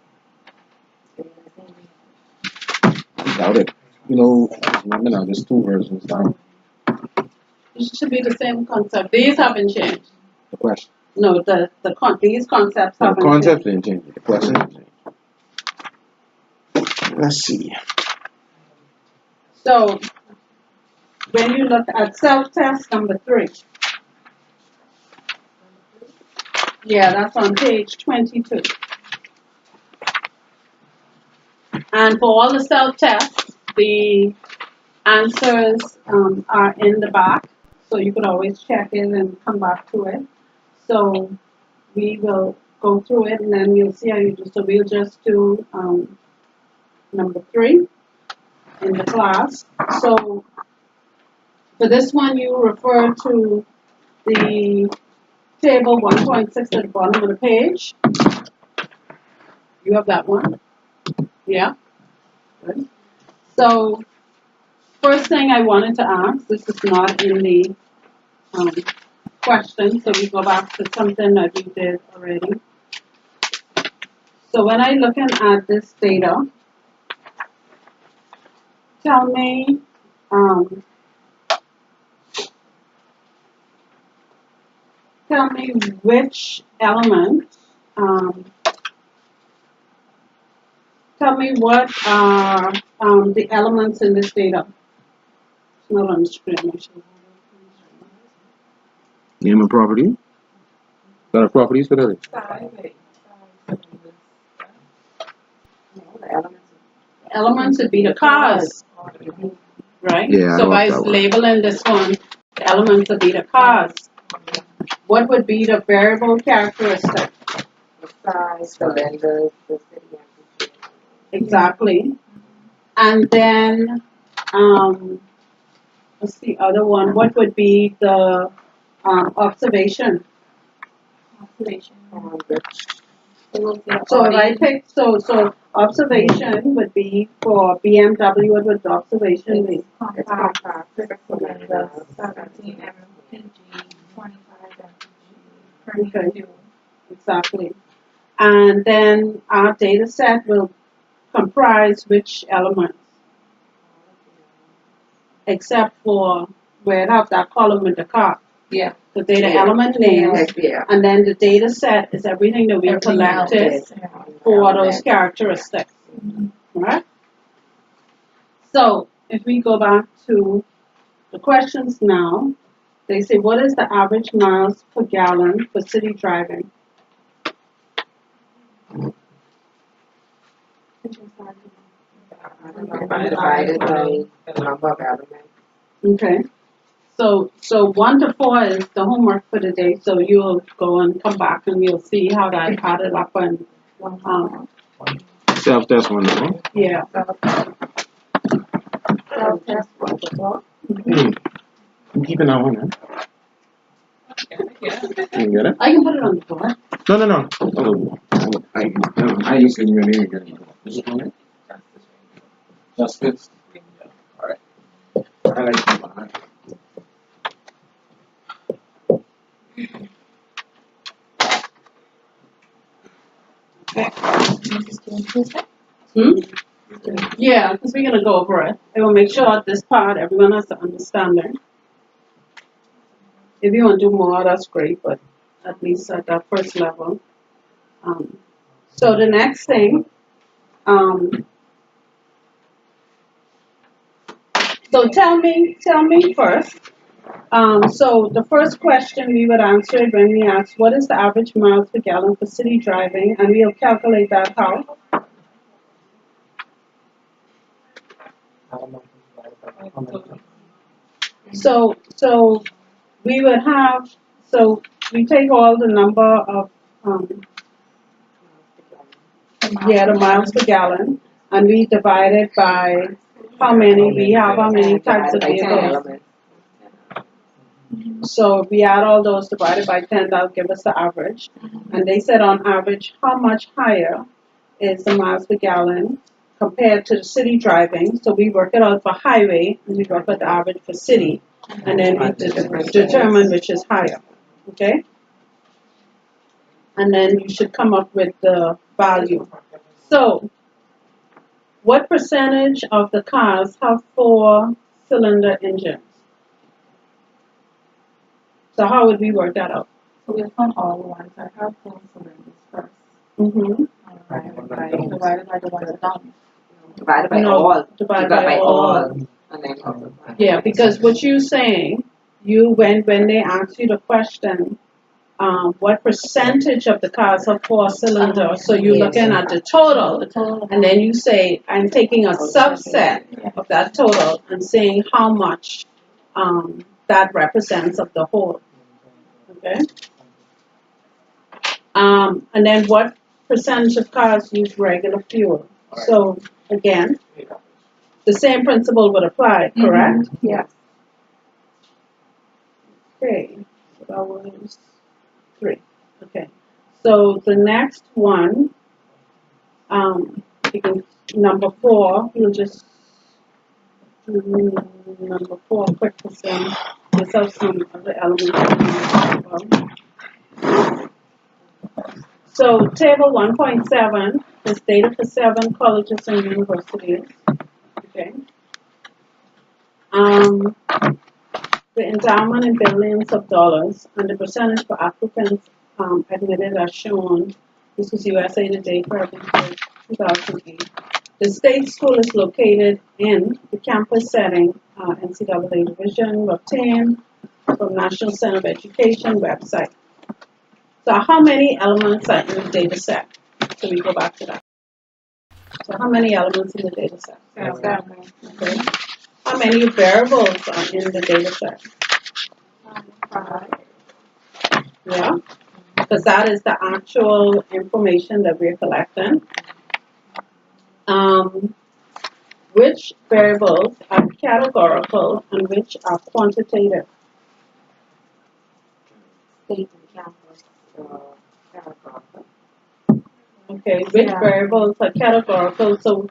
I doubt it. You know, there's two versions now. It should be the same concept. These haven't changed. The question. No, these concepts The haven't concept changed. didn't change. The question didn't change. Let's see. So when you look at self-test number 3, yeah, that's on page 22. And for all the self-tests, the answers are in the back, so you could always check in and come back to it. So we will go through it, and then we'll see how you do. So we'll just do number 3 in the class. So for this one, you refer to the table 1.6 at the bottom of the page. You have that one? Yeah? Good. So first thing I wanted to ask, this is not in the question, so we go back to something that we did already. So when I'm looking at this data, tell me which element, tell me what are the elements in this data. It's not on the screen, actually. Name and property. Got a properties for that? Elements would be the cars, right? Yeah, I so know by that one. labeling this one, the elements would be the cars. What would be the variable characteristic? The size, the lenders, the city. Exactly. And then, what's the other one? What would be the observation? So if I pick, so observation would be for BMW, what would the observation be? It's compact, 6 lenders, 17 MPG, 25 MPG. Okay. Exactly. And then our data set will comprise which elements, except for where it has that column with the car. Yeah. The data Yeah. element names, Yeah. and then the data set is everything that we Everything else collected is for those element. characteristics. Right? So if we go back to the questions now, they say, what is the average miles per gallon for city driving? Divided by the number of elements. Okay. So 1 to 4 is the homework for the day. So you'll go and come back and you'll see how that added up and Self-test one, no? yeah. Self-test was the book. Hey, I'm keeping that one, man. Yeah. You get it? I can put it on the board. No. Oh, I used to your name again. This is one. Justice. Alright. I like that. Yeah, because we're gonna go over it. I will make sure at this part everyone has to understand it. If you want to do more, that's great, but at least at that first level. So the next thing, so tell me first. So the first question we would answer it when we ask, what is the average miles per gallon for city driving? And we'll calculate that how? So we would have, so we take all the number of, the miles per gallon, and we divide it by how many types of vehicles. So if we add all those divided by 10, that'll give us the average. And they said on average, how much higher is the miles per gallon compared to the city driving? So we work it out for highway, and we work out the average for city, and then we determine which is higher. Okay? And then you should come up with the value. So, what percentage of the cars have 4-cylinder engines? So how would we work that out? So we found all the ones that have 4 cylinders first. Mm-hmm. Divided by the ones that don't. Divided by No, all. divided by all. And then multiply. Yeah, because what you're saying, when they ask you the question, what percentage of the cars have 4-cylinder? So you're looking at the total, and then you say, I'm taking a subset of that total and saying how much that represents of the whole. Okay. And then what percentage of cars use regular fuel? So again, the same principle would apply, correct? Yes. Okay, so that was 3. Okay, so the next one, you can, number 4, you'll just do number 4 quick because then there's also some other elements. So table 1.7 is data for 7 colleges and universities. Okay. The endowment in billions of dollars and the percentage for applicants admitted as shown. This was USA Today for 2008. The state school is located in the campus setting, NCAA division obtained from National Center of Education website. So how many elements are in the data set? So we go back to that. So how many elements in the data set? Okay. How many variables are in the data set? 5. Yeah, because that is the actual information that we're collecting. Which variables are categorical and which are quantitative? State and campus. Categorical. Okay, which variables are categorical? So,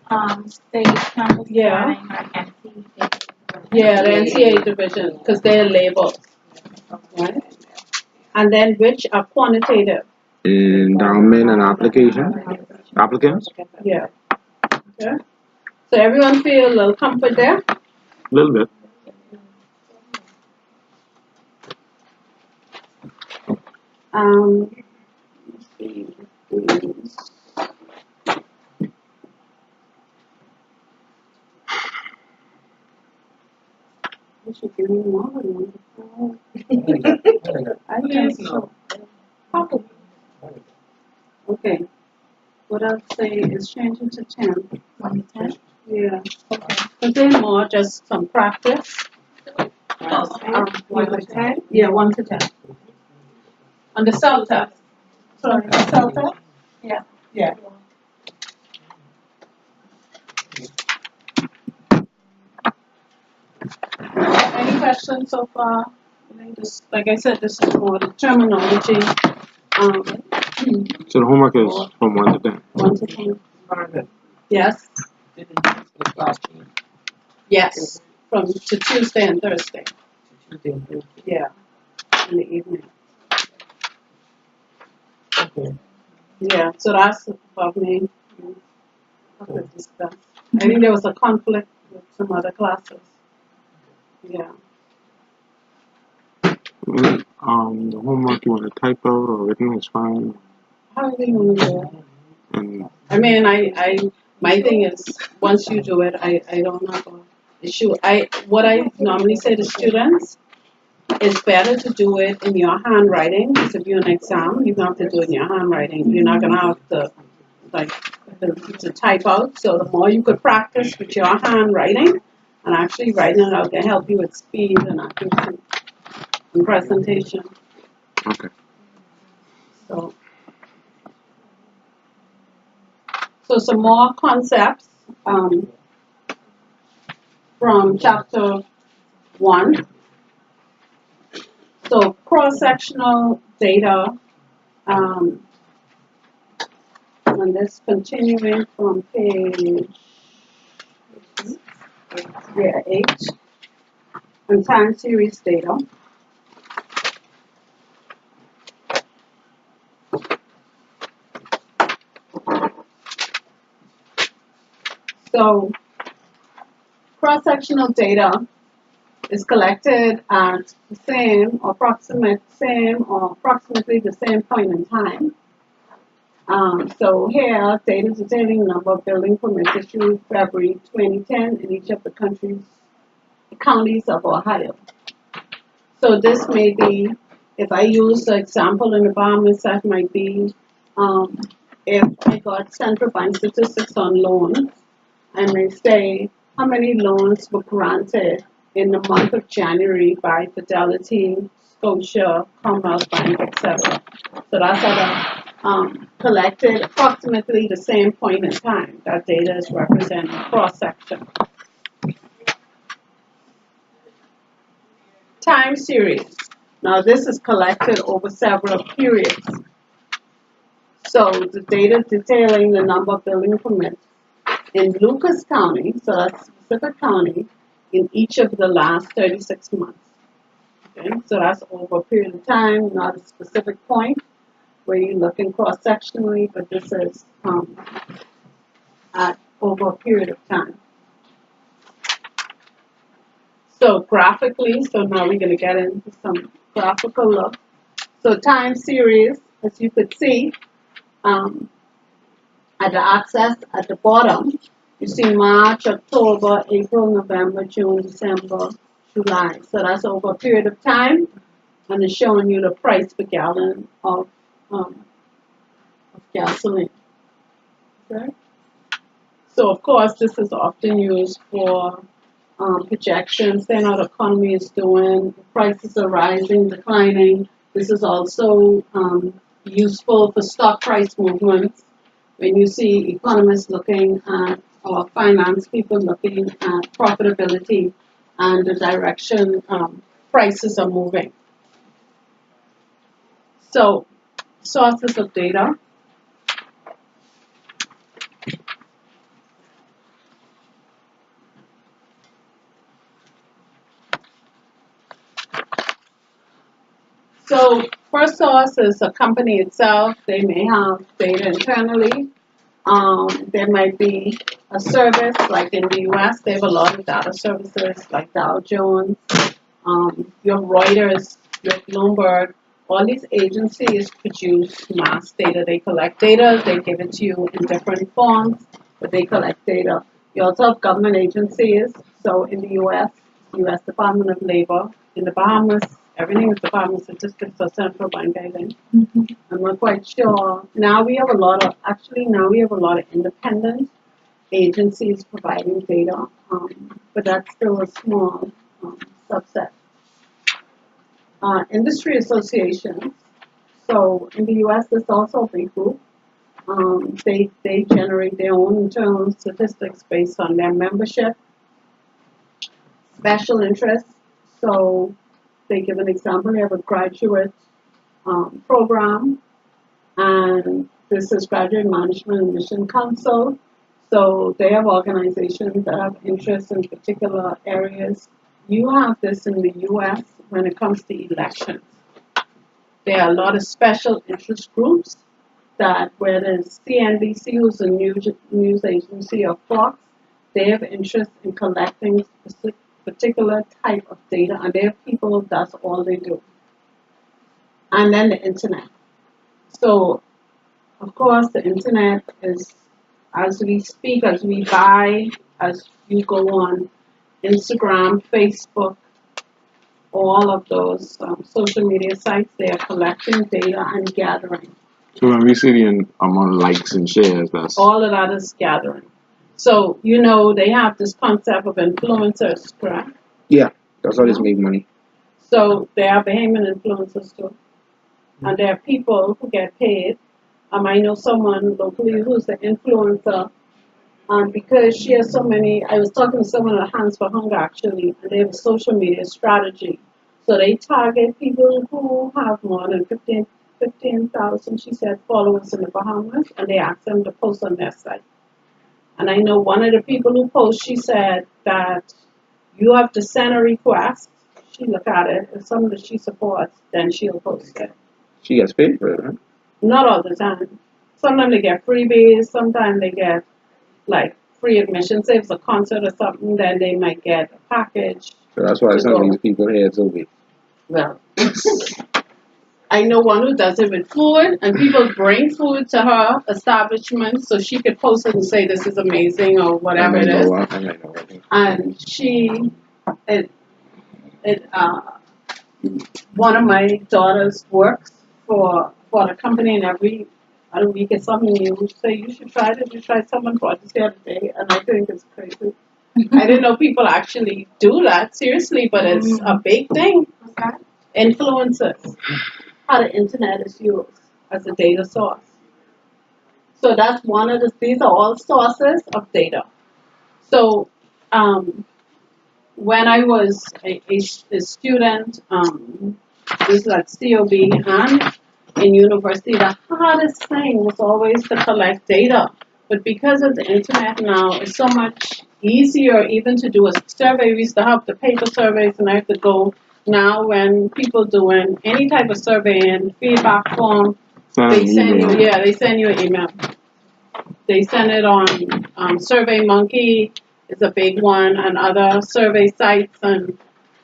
State, campus, yeah. NCAA. Yeah, the NCAA division, because they're labeled. Right? and then which are quantitative. Endowment and applicants. Yeah. Okay. So everyone feel a little comfort there? A little bit. Let's see. You should give me more than one. I think so. Probably. Okay. What I'll say is change it to 10. 1 to 10. Yeah. But then more just some practice. 1 to 10. Yeah, 1 to 10. On the self-test. Sorry, the self-test? Yeah. Yeah. Any questions so far? I think this, like I said, this is more the terminology. So the homework is from 1 to 10. 1 to 10. Yes. Yes. From to Tuesday and Thursday. Yeah. In the evening. Yeah. So that's above me. I think there was a conflict with some other classes. Yeah. The homework you want to type out or written is fine. How do you want to do it? And I mean, my thing is, once you do it, I don't have an issue. What I normally say to students, it's better to do it in your handwriting, because if you're in an exam, you have to do it in your handwriting. You're not gonna have to, like, to type out. So the more you could practice with your handwriting, and actually writing it out can help you with speed and accuracy and presentation. okay. So some more concepts from chapter 1. So cross-sectional data, and this continuing from page 8, and time series data. So cross-sectional data is collected at the same or approximately the same point in time. So here, data detailing number of building permits issued February 2010 in each of the counties of Ohio. So this may be, if I use the example in the bottom, that might be if I got central bank statistics on loans, and they say how many loans were granted in the month of January by Fidelity, Scotia, Commonwealth Bank, etc. So that's how collected approximately the same point in time. That data is representing cross-section. Time series. Now this is collected over several periods. So the data detailing the number of building permits in Lucas County, so that's specific county, in each of the last 36 months. Okay, so that's over a period of time, not a specific point where you're looking cross-sectionally, but this is at over a period of time. So graphically, so now we're going to get into some graphical look. So time series, as you could see, at the axis at the bottom, you see March, October, April, November, June, December, July. So that's over a period of time, and it's showing you the price per gallon of gasoline. Okay. So of course, this is often used for projections, saying how the economy is doing, prices are rising, declining. This is also useful for stock price movements. When you see economists looking at, or finance people looking at profitability and the direction prices are moving. So, sources of data. So first source is a company itself. They may have data internally. There might be a service, like in the US, they have a lot of data services like Dow Jones, your Reuters, your Bloomberg. All these agencies produce mass data. They collect data, they give it to you in different forms, but they collect data. You also have government agencies. So in the US, US Department of Labor. In the Bahamas, everything is Department of Statistics or Central Bank, I think. I'm not quite sure. Now we have a lot of independent agencies providing data, but that's still a small subset. Industry associations. So in the US, there's also a big group. They generate their own internal statistics based on their membership. Special interests. So they give an example. They have a graduate program, and this is Graduate Management and Mission Council. So they have organizations that have interests in particular areas. You have this in the US when it comes to elections. There are a lot of special interest groups that, where there's CNBC, who's a news agency, or Fox, they have interest in collecting particular type of data, and they have people, that's all they do. And then the internet. So, of course, the internet is, as we speak, as we buy, as you go on Instagram, Facebook, all of those social media sites, they are collecting data and gathering. So when we see the amount of likes and shares, that's All of that is gathering. So, you know, they have this concept of influencers, correct? yeah, that's how they make money. So they are Bahamian influencers too. And there are people who get paid. I know someone locally who's an influencer. Because she has so many, I was talking to someone at Hands for Hunger actually, and they have a social media strategy. So they target people who have more than 15,000, she said, followers in the Bahamas, and they ask them to post on their site. And I know one of the people who posts, she said that you have to send a request. She look at it. If somebody she supports, then she'll post it. She gets paid for it, huh? Not all the time. Sometimes they get freebies. Sometimes they get like free admission. Say if it's a concert or something, then they might get a package. So that's why some of these people here so big. Well, I know one who does it with food, and people bring food to her establishment so she could post it and say this is amazing or whatever it is. And one of my daughters works for the company, and every other week or something you say you should try it. You tried someone brought this the other day, and I think it's crazy. I didn't know people actually do that seriously, but it's a big thing. Influencers. How the internet is used as a data source. So that's one of these are all sources of data. So when I was a student, this is at COB and in university, the hardest thing was always to collect data. But because of the internet now, it's so much easier even to do a survey. We used to have the paper surveys, and I have to go. Now when people doing any type of survey and feedback form, they send you an email. They send it on SurveyMonkey is a big one, and other survey sites, and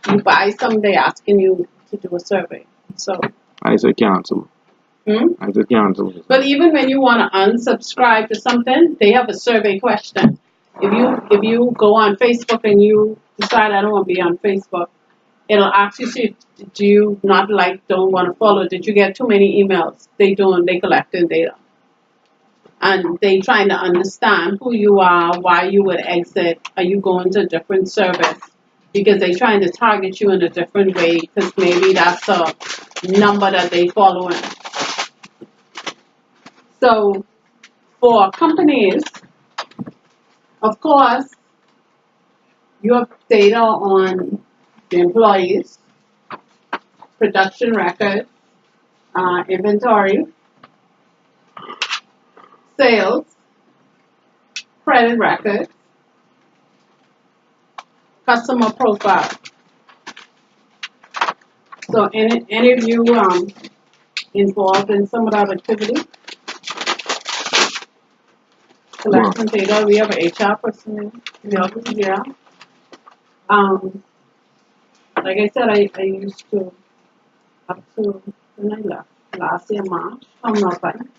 you buy some, they asking you to do a survey. So I said cancel. I said cancel. But even when you want to unsubscribe to something, they have a survey question. If you go on Facebook and you decide I don't want to be on Facebook, it'll ask you, do you not like, don't want to follow? Did you get too many emails? They collecting data. And they trying to understand who you are, why you would exit, are you going to a different service? Because they're trying to target you in a different way, because maybe that's a number that they following. So for companies, of course, you have data on the employees, production record, inventory, sales, credit record, customer profile. So any of you involved in some of that activity? Collecting data. We have an HR person. Yeah. Like I said, I used to up to when I left last year March from Melbourne.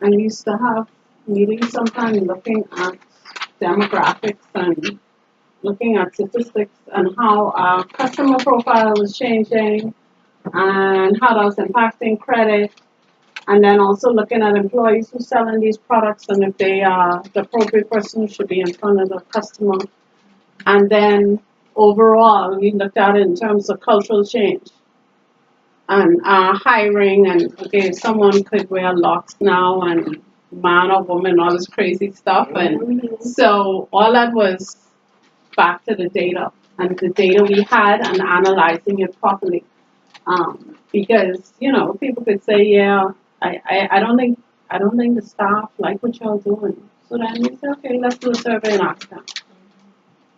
I used to have meetings sometimes looking at demographics and looking at statistics and how our customer profile was changing and how that was impacting credit, and then also looking at employees who selling these products and if they are the appropriate person who should be in front of the customer. And then overall, we looked at it in terms of cultural change and hiring and okay, someone could wear locks now and man or woman, all this crazy stuff. And so all that was back to the data and the data we had and analyzing it properly. Because, you know, people could say, yeah, I don't think the staff like what y'all doing. So then we say, okay, let's do a survey and ask them.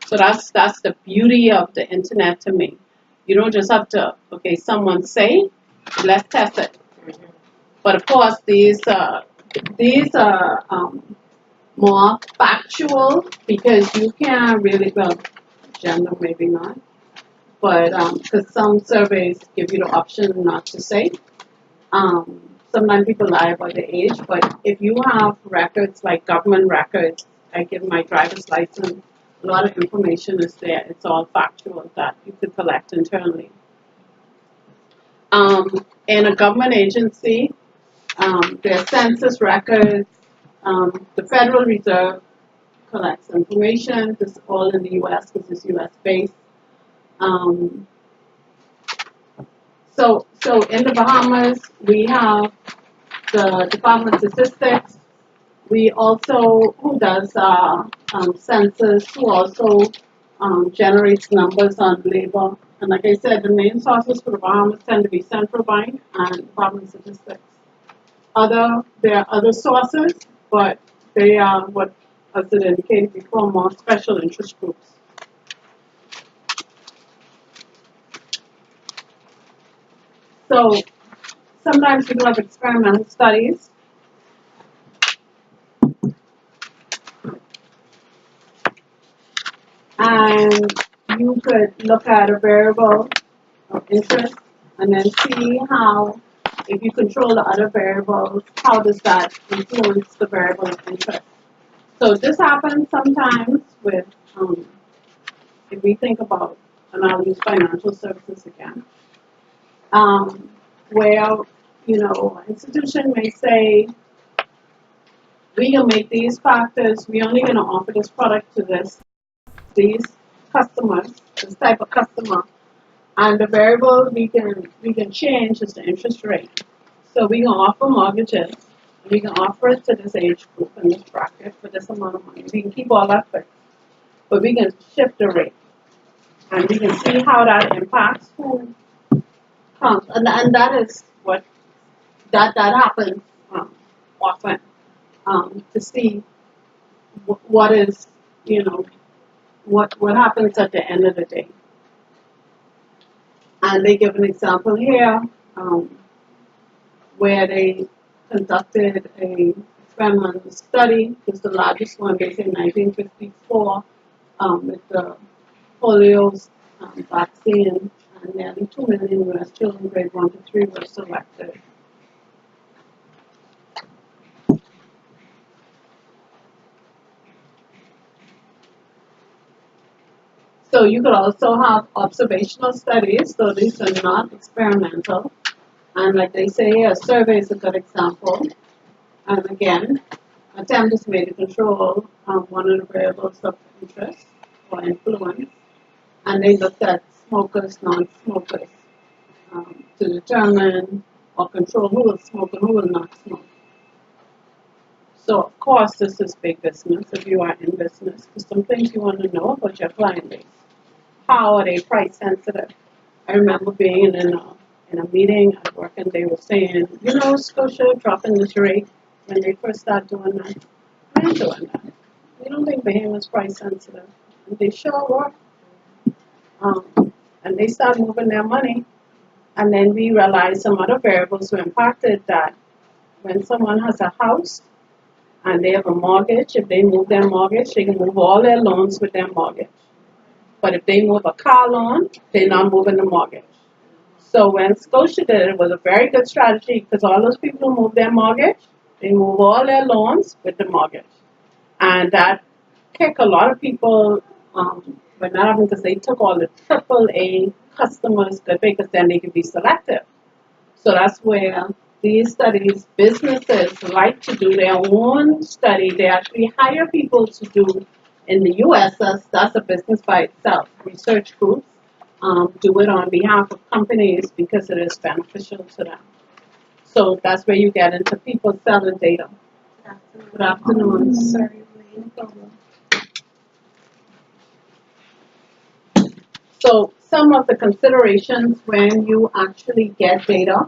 So that's the beauty of the internet to me. You don't just have to, okay, someone say, let's test it. But of course, these are more factual because you can't really, well, gender maybe not, but because some surveys give you the option not to say. Sometimes people lie about their age, but if you have records like government records, I give my driver's license, a lot of information is there. It's all factual that you could collect internally. In a government agency, there are census records. The Federal Reserve collects information. This is all in the U.S. because it's U.S. based. So in the Bahamas, we have the Department of Statistics. We also, who does census, who also generates numbers on labor. And like I said, the main sources for the Bahamas tend to be central bank and Department of Statistics. There are other sources, but they are what, as it indicated before, more special interest groups. So sometimes we do have experimental studies. And you could look at a variable of interest and then see how, if you control the other variables, how does that influence the variable of interest. So this happens sometimes with, if we think about, and I'll use financial services again, where, you know, an institution may say, we can make these factors, we're only going to offer this product to these customers, this type of customer, and the variable we can change is the interest rate. So we can offer mortgages, we can offer it to this age group in this bracket for this amount of money. We can keep all that fixed, but we can shift the rate, and we can see how that impacts who comes, and that is what that happens often to see what is, you know, what happens at the end of the day. And they give an example here where they conducted a experimental study. It's the largest one, they say 1954, with the polio vaccine, and nearly 2 million U.S. children grade 1 to 3 were selected. So you could also have observational studies, so these are not experimental. And like they say, a survey is a good example. And again, attempt is made to control one of the variables of interest or influence. And they looked at smokers, non-smokers, to determine or control who will smoke and who will not smoke. So of course, this is big business if you are in business. There's some things you want to know about your client base. How are they price sensitive? I remember being in a meeting at work and they were saying, you know, Scotia dropping this rate when they first started doing that. We ain't doing that. We don't think Bahama's price sensitive. And they sure were. And they started moving their money And then we realized some other variables were impacted, that when someone has a house and they have a mortgage, if they move their mortgage, they can move all their loans with their mortgage. But if they move a car loan, they're not moving the mortgage. So when Scotia did it, it was a very good strategy, because all those people who move their mortgage, they move all their loans with the mortgage. And that kicked a lot of people, but not having, because they took all the AAA customers, because then they could be selective. So that's where these studies, businesses like to do their own study. They actually hire people to do, in the US, that's a business by itself. Research groups do it on behalf of companies because it is beneficial to them. So that's where you get into people selling data. Good afternoon. Sorry, So some of the considerations when you actually get data,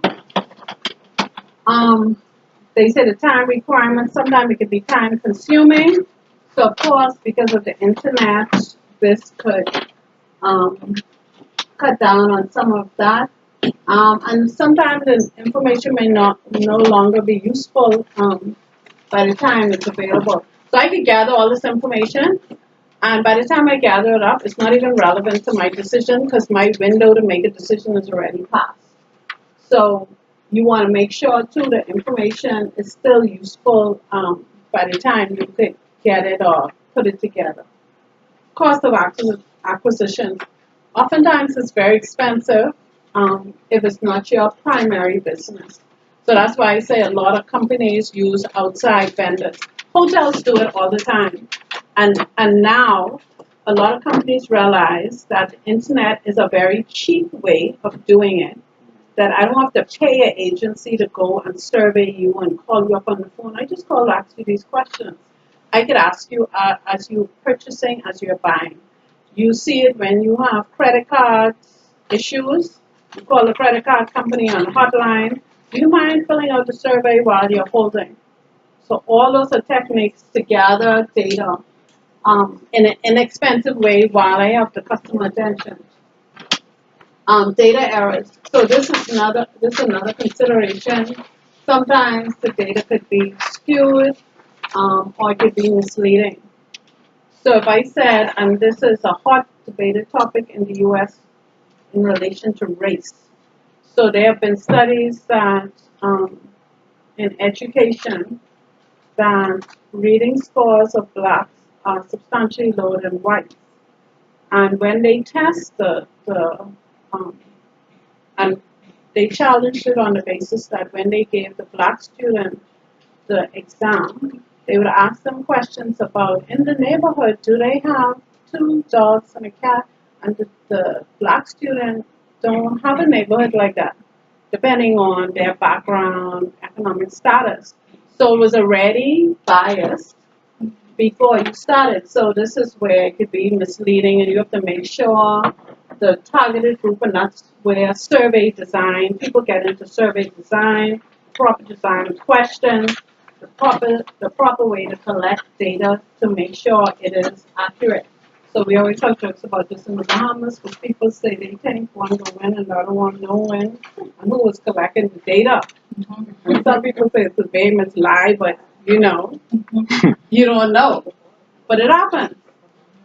they say the time requirement, sometimes it could be time consuming. So of course, because of the internet, this could cut down on some of that. And sometimes the information may no longer be useful by the time it's available. So I could gather all this information, and by the time I gather it up, it's not even relevant to my decision, because my window to make a decision is already passed. So you want to make sure too the information is still useful by the time you could get it or put it together. Cost of acquisition. Oftentimes it's very expensive if it's not your primary business. So that's why I say a lot of companies use outside vendors. Hotels do it all the time. And now a lot of companies realize that the internet is a very cheap way of doing it. That I don't have to pay an agency to go and survey you and call you up on the phone. I just call to ask you these questions. I could ask you as you're purchasing, as you're buying. You see it when you have credit card issues. You call the credit card company on the hotline. Do you mind filling out the survey while you're holding? So all those are techniques to gather data in an inexpensive way while I have the customer attention. Data errors. So this is another consideration. Sometimes the data could be skewed or it could be misleading. So if I said, and this is a hot debated topic in the U.S. in relation to race. So there have been studies that in education that reading scores of blacks are substantially lower than whites. And when they test and they challenged it on the basis that when they gave the black student the exam, they would ask them questions about, in the neighborhood, do they have 2 dogs and a cat? And the black student don't have a neighborhood like that, depending on their background, economic status. So it was already biased before you started. So this is where it could be misleading, and you have to make sure the targeted group, and that's where survey design, people get into survey design, proper design of questions, the proper way to collect data to make sure it is accurate. So we always have jokes about this in the Bahamas, because people say they think one will win and the other one no win, and who was collecting the data. And some people say it's a famous lie, but you know, you don't know. But it happens.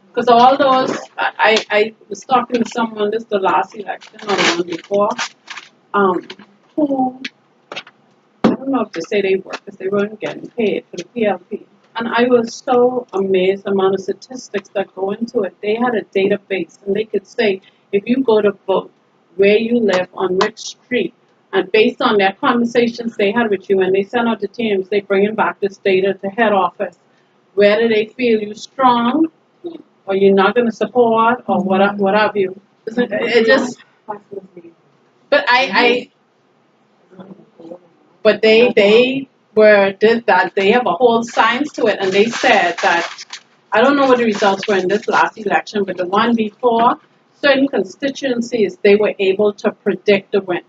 Because all those, I was talking to someone, this is the last election or the one before, who, I don't know if to say they work, because they weren't getting paid for the PLP. And I was so amazed the amount of statistics that go into it. They had a database, and they could say, if you go to vote, where you live, on which street, and based on their conversations they had with you, and they send out the teams, they bring back this data to head office. Where do they feel you strong, or you're not going to support, or what have you? It just, but but they did that. They have a whole science to it, and they said that, I don't know what the results were in this last election, but the one before, certain constituencies, they were able to predict the win.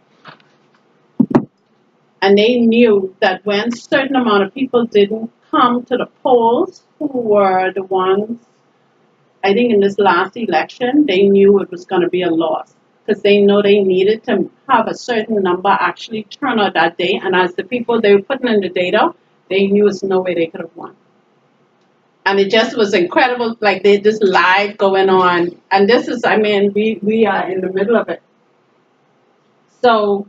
And they knew that when a certain amount of people didn't come to the polls, who were the ones, I think in this last election, they knew it was going to be a loss. because they know they needed to have a certain number actually turn out that day. And as the people they were putting in the data, they knew there's no way they could have won. And it just was incredible, like they just live going on. And this is, I mean, we are in the middle of it. So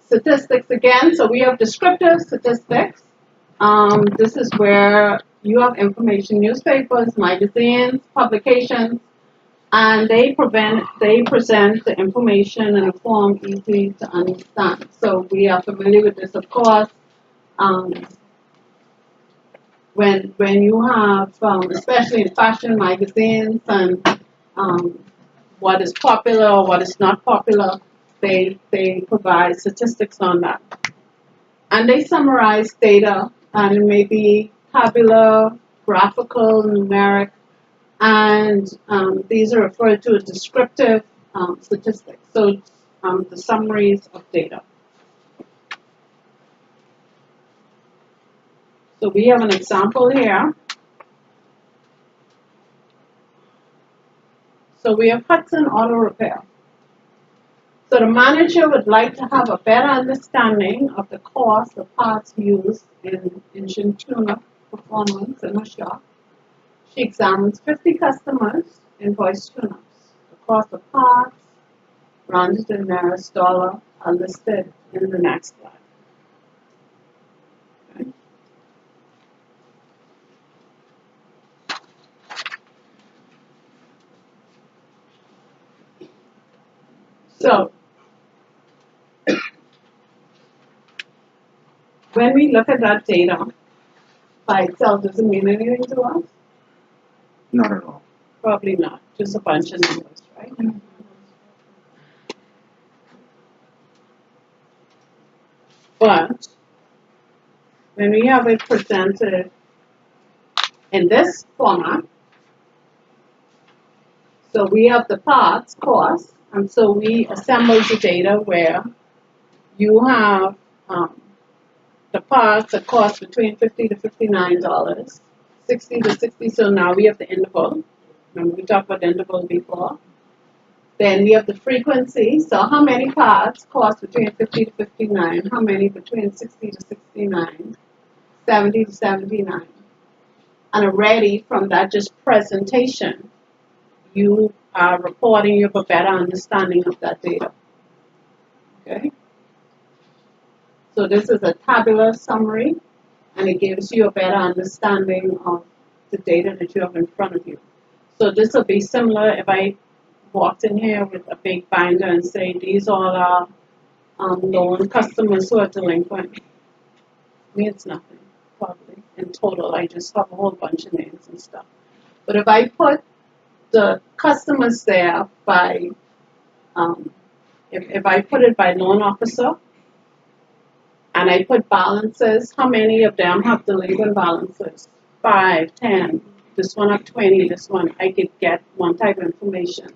statistics again, so we have descriptive statistics. This is where you have information, newspapers, magazines, publications, and they present the information in a form easy to understand. So we are familiar with this, of course. When you have, especially in fashion magazines and what is popular or what is not popular, they provide statistics on that. And they summarize data, and it may be tabular, graphical, numeric, and these are referred to as descriptive statistics. So the summaries of data. So we have an example here. So we have Hudson Auto Repair. So the manager would like to have a better understanding of the cost of parts used in engine tune-up performance in her shop. She examines 50 customers' invoice tune-ups. The cost of parts, rounded in nearest dollar, are listed in the next slide. Okay. So, when we look at that data, by itself, does it mean anything to us? Not at all. Probably not. Just a bunch of numbers, right? But when we have it presented in this format, so we have the parts cost, and so we assemble the data where you have the parts that cost between $50 to $59, 60 to 60. So now we have the interval. Remember we talked about the interval before. Then we have the frequency. So how many parts cost between 50 to 59? How many between 60 to 69? 70 to 79. And already from that just presentation, you are reporting, you have a better understanding of that data. Okay? So this is a tabular summary, and it gives you a better understanding of the data that you have in front of you. So this will be similar if I walked in here with a big binder and say, these all are loan customers who are delinquent. I mean, it's nothing, probably. In total, I just have a whole bunch of names and stuff. But if I put the customers there by, if I put it by loan officer, and I put balances, how many of them have delinquent balances? 5, 10, this one have 20, this one, I could get one type of information.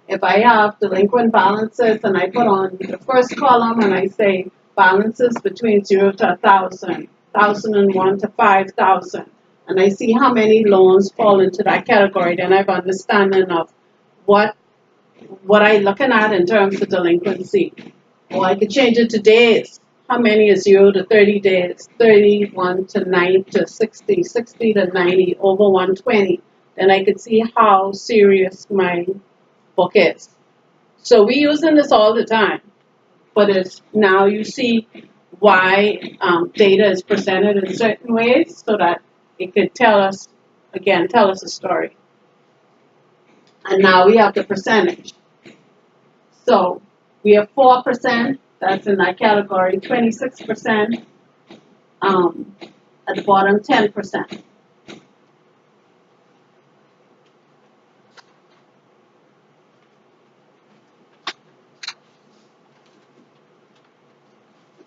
If I have delinquent balances and I put on the first column and I say balances between 0 to 1,000, 1,001 to 5,000, and I see how many loans fall into that category, then I have understanding of what I'm looking at in terms of delinquency. Or I could change it to days. How many is 0 to 30 days? 31 to 9 to 60, 60 to 90, over 120. Then I could see how serious my book is. So we're using this all the time. But it's now you see why data is presented in certain ways so that it could tell us a story. And now we have the percentage. So we have 4%, that's in that category, 26%, at the bottom 10%.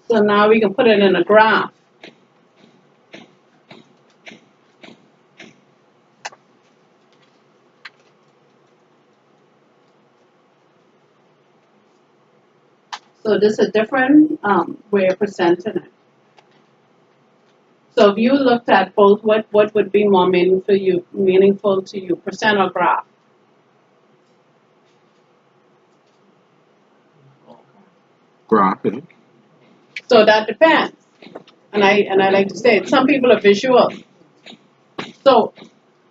So now we can put it in a graph. So this is a different way of presenting it. So if you looked at both, what would be more meaningful to you, percent or graph? graphic. So that depends. And I like to say it. Some people are visual. So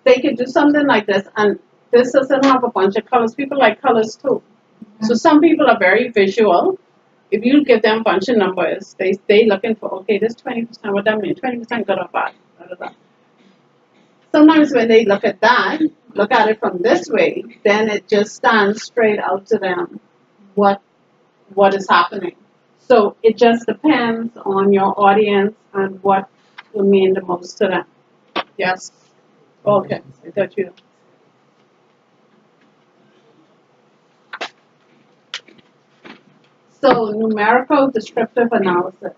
they can do something like this, and this doesn't have a bunch of colors. People like colors too. So some people are very visual. If you give them a bunch of numbers, they looking for, okay, this 20%, what that mean? 20% good or bad? Blah, blah, blah. Sometimes when they look at that, look at it from this way, then it just stands straight out to them what is happening. So it just depends on your audience and what will mean the most to them. Yes? Okay, I thought you. So numerical descriptive analysis.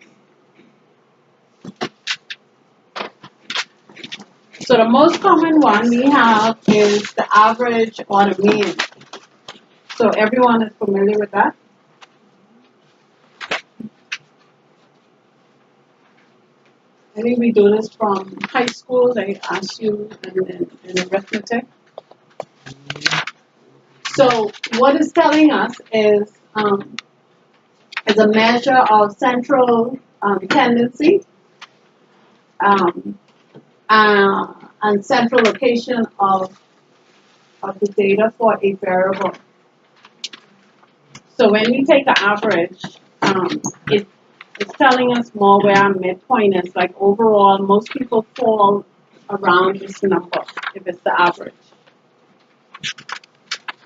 So the most common one we have is the average or the mean. So everyone is familiar with that? I think we do this from high school. They ask you in arithmetic. So what it's telling us is a measure of central tendency and central location of the data for a variable. So when we take the average, it's telling us more where our midpoint is. Like overall, most people fall around this number if it's the average.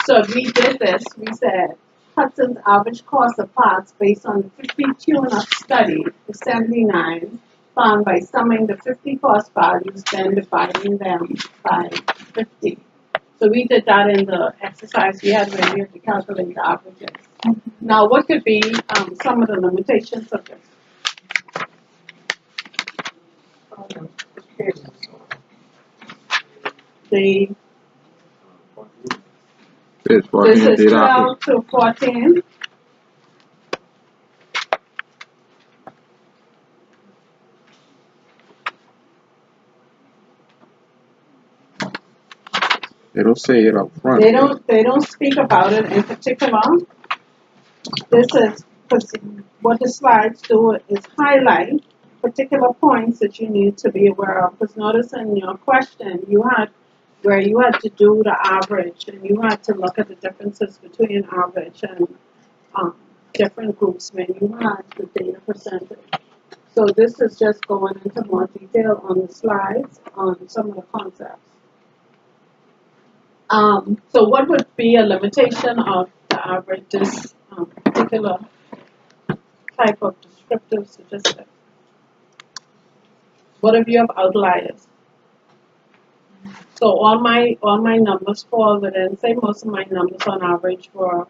So if we did this, we said Hudson's average cost of parts based on the 50 tune-up study is 79, found by summing the 50 cost values, then dividing them by 50. So we did that in the exercise we had where we had to calculate the averages. Now, what could be some of the limitations of this? The Page 14 This is data. 12 to 14. They don't say it up front. They don't speak about it in particular. This is what the slides do is highlight particular points that you need to be aware of. Because notice in your question you had to do the average and you had to look at the differences between average and different groups when you had the data percentage. So this is just going into more detail on the slides on some of the concepts. So what would be a limitation of the average, this particular type of descriptive statistic? What if you have outliers? So all my numbers fall within, say most of my numbers on average were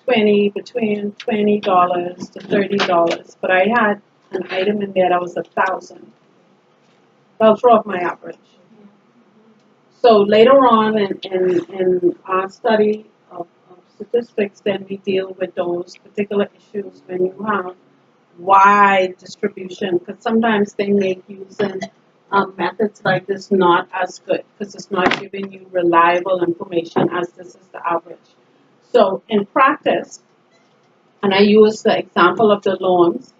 between $20 to $30, but I had an item in there that was 1,000. That'll throw off my average. So later on in our study of statistics, then we deal with those particular issues when you have wide distribution, because sometimes they make using methods like this not as good, because it's not giving you reliable information as this is the average. So in practice, and I use the example of the loans,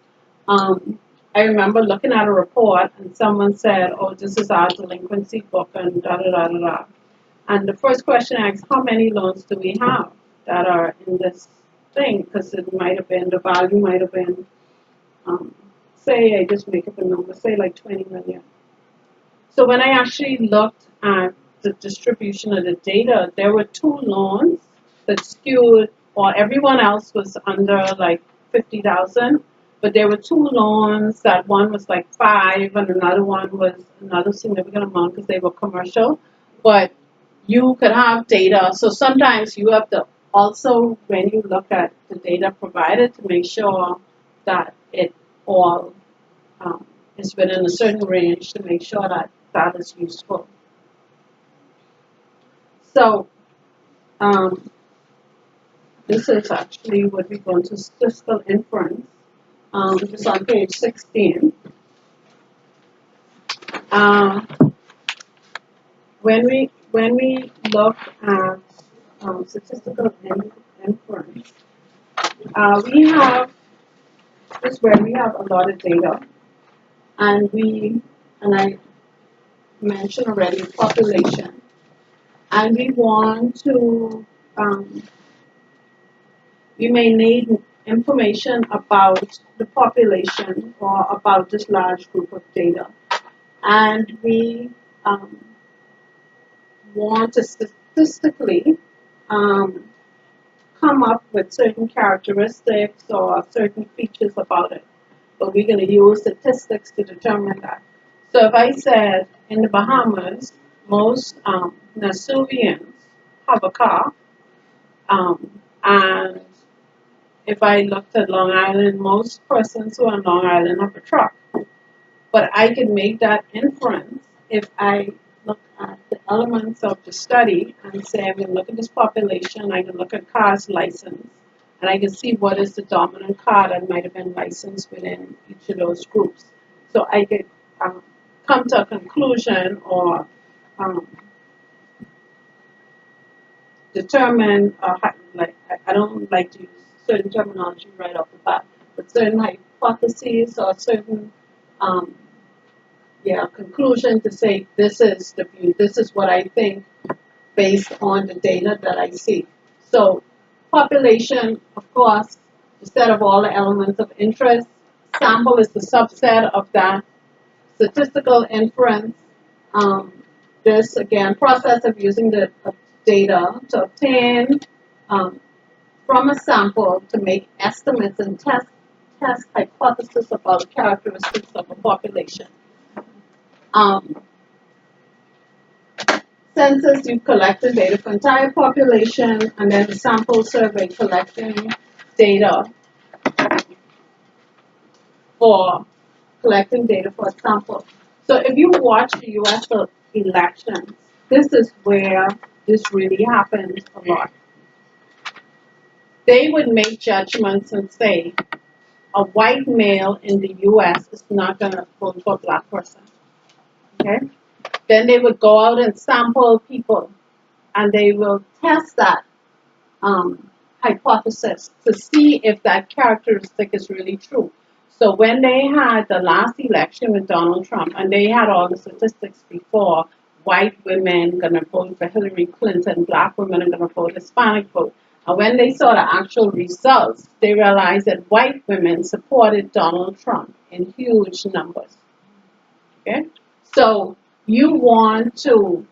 I remember looking at a report and someone said, oh, this is our delinquency book and da da da da da. And the first question I asked, how many loans do we have that are in this thing? Because it might have been, the value might have been, say, I just make up a number, say like 20 million. So when I actually looked at the distribution of the data, there were 2 loans that skewed, or everyone else was under like 50,000. But there were 2 loans that one was like 5 and another one was another significant amount because they were commercial. But you could have data. So sometimes you have to also, when you look at the data provided, to make sure that it all is within a certain range to make sure that that is useful. So this is actually what we go into statistical inference. Which is on page 16. When we look at statistical inference, We have this where we have a lot of data, and I mentioned already population, and we want to we may need information about the population or about this large group of data, and we um, want to statistically um, come up with certain characteristics or certain features about it. But we're going to use statistics to determine that. So if I said in the Bahamas, most Nasuvians have a car, and if I looked at Long Island, most persons who are on Long Island have a truck. But I can make that inference if I look at the elements of the study and say, I'm going to look at this population, I can look at cars licensed, and I can see what is the dominant car that might have been licensed within each of those groups. So I could come to a conclusion or um, determine, like, I don't like to use certain terminology right off the bat, but certain hypotheses or certain um, conclusion to say this is the view, this is what I think based on the data that I see. So population, of course, the set of all the elements of interest. Sample is the subset of that. Statistical inference, this again, process of using the data to obtain from a sample to make estimates and test hypotheses about characteristics of a population. Census, you collect the data for entire population, and then the sample survey collecting data for a sample. So if you watch the U.S. elections, this is where this really happens a lot. They would make judgments and say a white male in the U.S. is not going to vote for a black person. Okay? Then they would go out and sample people, and they will test that hypothesis to see if that characteristic is really true. So when they had the last election with Donald Trump, and they had all the statistics before, white women gonna vote for Hillary Clinton, black women are gonna vote Hispanic vote. And when they saw the actual results, they realized that white women supported Donald Trump in huge numbers. Okay? So you want to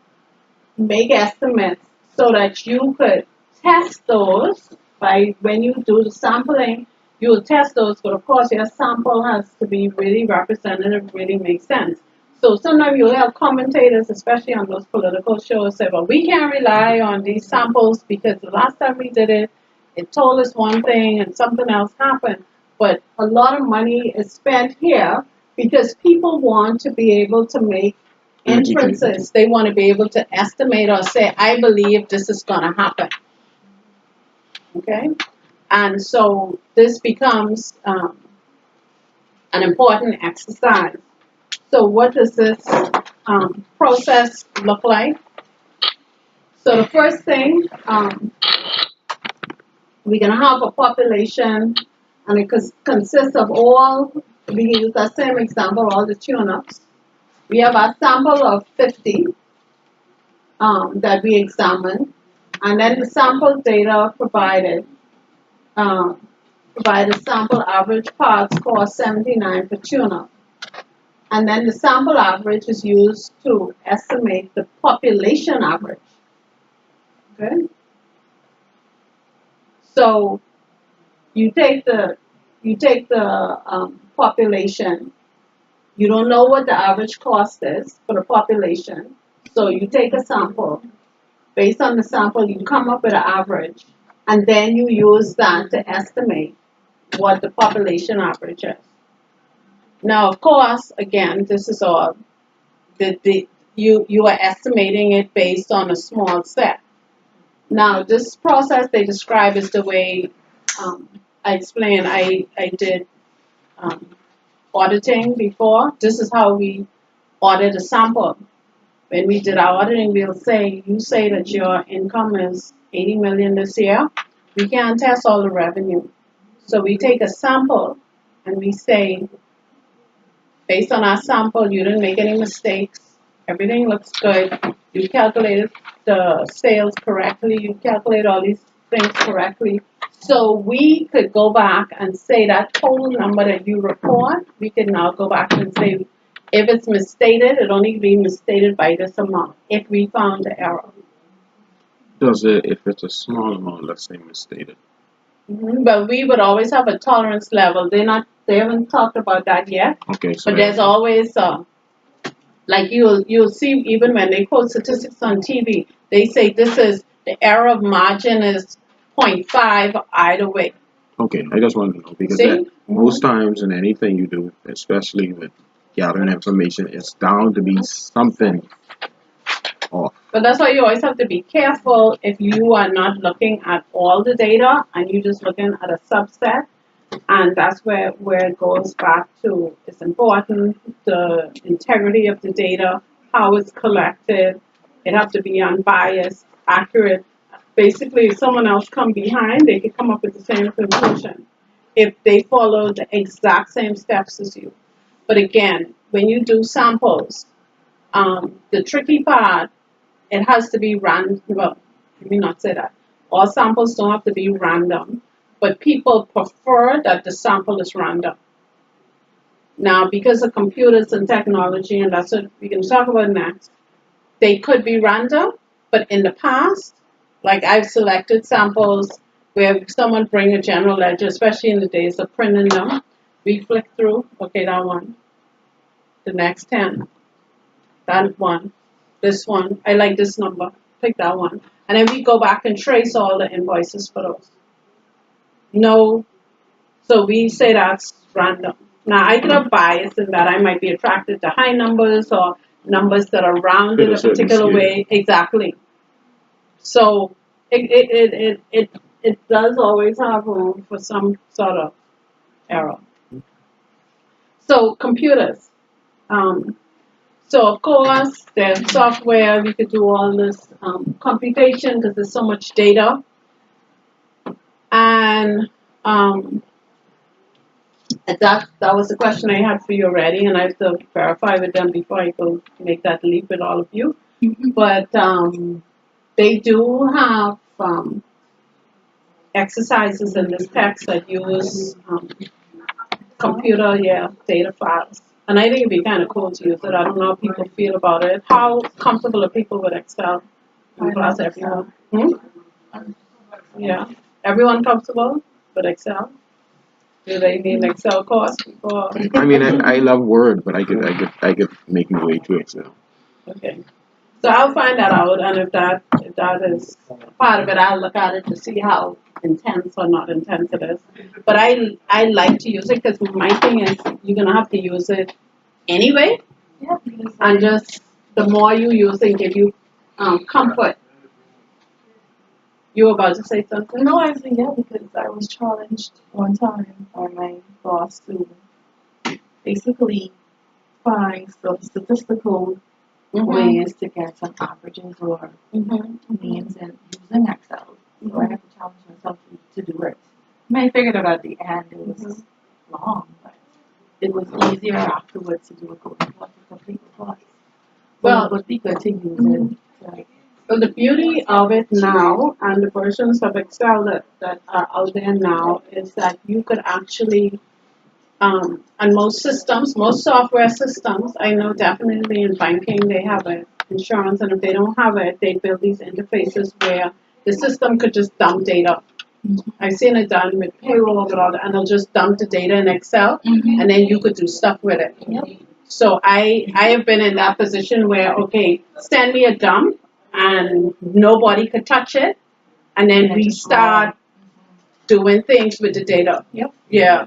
make estimates so that you could test those by when you do the sampling, you will test those, but of course your sample has to be really representative, really make sense. So sometimes you'll have commentators, especially on those political shows, say, well, we can't rely on these samples because the last time we did it, it told us one thing and something else happened. But a lot of money is spent here because people want to be able to make inferences. They want to be able to estimate or say, I believe this is going to happen. Okay? And so this becomes an important exercise. So what does this process look like? So the first thing, we're going to have a population, and it consists of all, we use that same example, all the tune-ups. We have a sample of 50 that we examine, and then the sample data provided sample average parts score 79 per tune-up. And then the sample average is used to estimate the population average. Okay? So you take the population. You don't know what the average cost is for the population. So you take a sample. Based on the sample, you come up with an average, and then you use that to estimate what the population average is. Now, of course, again, this is all you are estimating it based on a small set. Now, this process they describe is the way I explained. I did auditing before. This is how we audit a sample. When we did our auditing, we'll say, you say that your income is 80 million this year. We can't test all the revenue. So we take a sample and we say, based on our sample, you didn't make any mistakes. Everything looks good. You calculated the sales correctly. You calculated all these things correctly. So we could go back and say that total number that you report, we can now go back and say, if it's misstated, it only be misstated by this amount if we found the error. Does it, if it's a small amount, let's say misstated? But we would always have a tolerance level. They haven't talked about that yet. Okay, so But there's always like you'll see even when they quote statistics on TV, they say this is the error of margin is 0.5 either way. okay, I just wanted to know because See? most times in anything you do, especially with gathering information, it's bound to be something off. But that's why you always have to be careful if you are not looking at all the data and you're just looking at a subset. And that's where it goes back to, it's important, the integrity of the data, how it's collected. It has to be unbiased, accurate. Basically, if someone else come behind, they could come up with the same conclusion if they follow the exact same steps as you. But again, when you do samples, the tricky part, it has to be random. Well, let me not say that. All samples don't have to be random, but people prefer that the sample is random. Now, because of computers and technology, and that's what we can talk about next, they could be random, but in the past, like I've selected samples where someone bring a general ledger, especially in the days of printing them, we flick through, okay, that one, the next 10, that one, this one, I like this number, pick that one. And then we go back and trace all the invoices for those. No, so we say that's random. Now, I could have bias in that I might be attracted to high numbers or numbers that are rounded a particular way. Exactly. So it does always have room for some sort of error. So computers. So of course, there's software. We could do all this computation because there's so much data. And that was the question I had for you already, and I have to verify with them before I go make that leap with all of you. But they do have exercises in this text that use computer, data files. And I think it'd be kind of cool to use it. I don't know how people feel about it. How comfortable are people with Excel? In class, everyone? Yeah. Everyone comfortable with Excel? Do they need an Excel course before? I mean, I love Word, but I could make my way to Excel. Okay. So I'll find that out, and if that is part of it, I'll look at it to see how intense or not intense it is. But I like to use it because my thing is you're gonna have to use it anyway, and just the more you use it, give you comfort. You were about to say something? No, I think because I was challenged one time by my boss to basically find some statistical ways to get some averages or means and using Excel. So I had to challenge myself to do it. I mean, I figured out at the end it was long, but it was easier afterwards to do a code to complete the course. Well, it would be good to use it. So the beauty of it now and the versions of Excel that are out there now is that you could actually, and most systems, most software systems, I know definitely in banking they have it, insurance, and if they don't have it, they build these interfaces where the system could just dump data. I've seen it done with payroll and they'll just dump the data in Excel, and then you could do stuff with it. So I have been in that position where, okay, send me a dump, and nobody could touch it, and then we start doing things with the data. Yeah.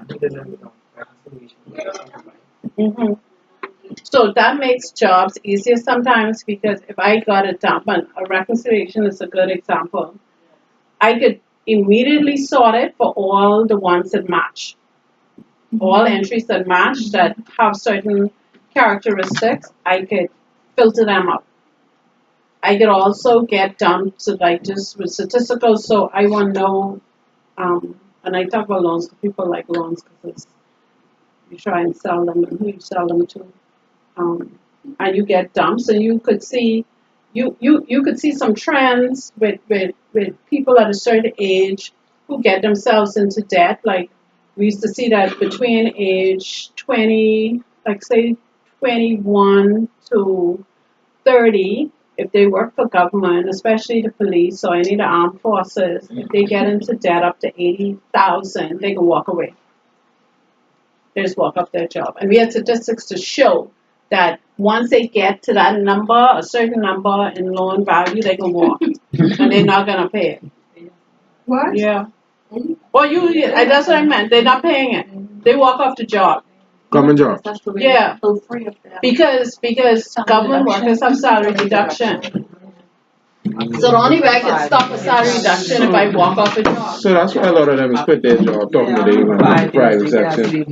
So that makes jobs easier sometimes because if I got a dump, and a reconciliation is a good example, I could immediately sort it for all the ones that match. All entries that match that have certain characteristics, I could filter them up. I could also get dumps like just with statistical, so I want to know And I talk about loans because people like loans because you try and sell them and who you sell them to. And you get dumps, and you could see you could see some trends with people at a certain age who get themselves into debt. Like we used to see that between age 20, like say 21 to 30, if they work for government, especially the police or any of the armed forces, if they get into debt up to 80,000, they can walk away. They just walk off their job. And we had statistics to show that once they get to that number, a certain number in loan value, they can walk. And they're not going to pay it. What? Yeah. Well, that's what I meant. They're not paying it. They walk off the job. Government job. Yeah. So free of that. Because government workers have salary deduction. So the only way I can stop a salary reduction if I walk off a job. So that's why a lot of them is quit their job, talking about they want the private section.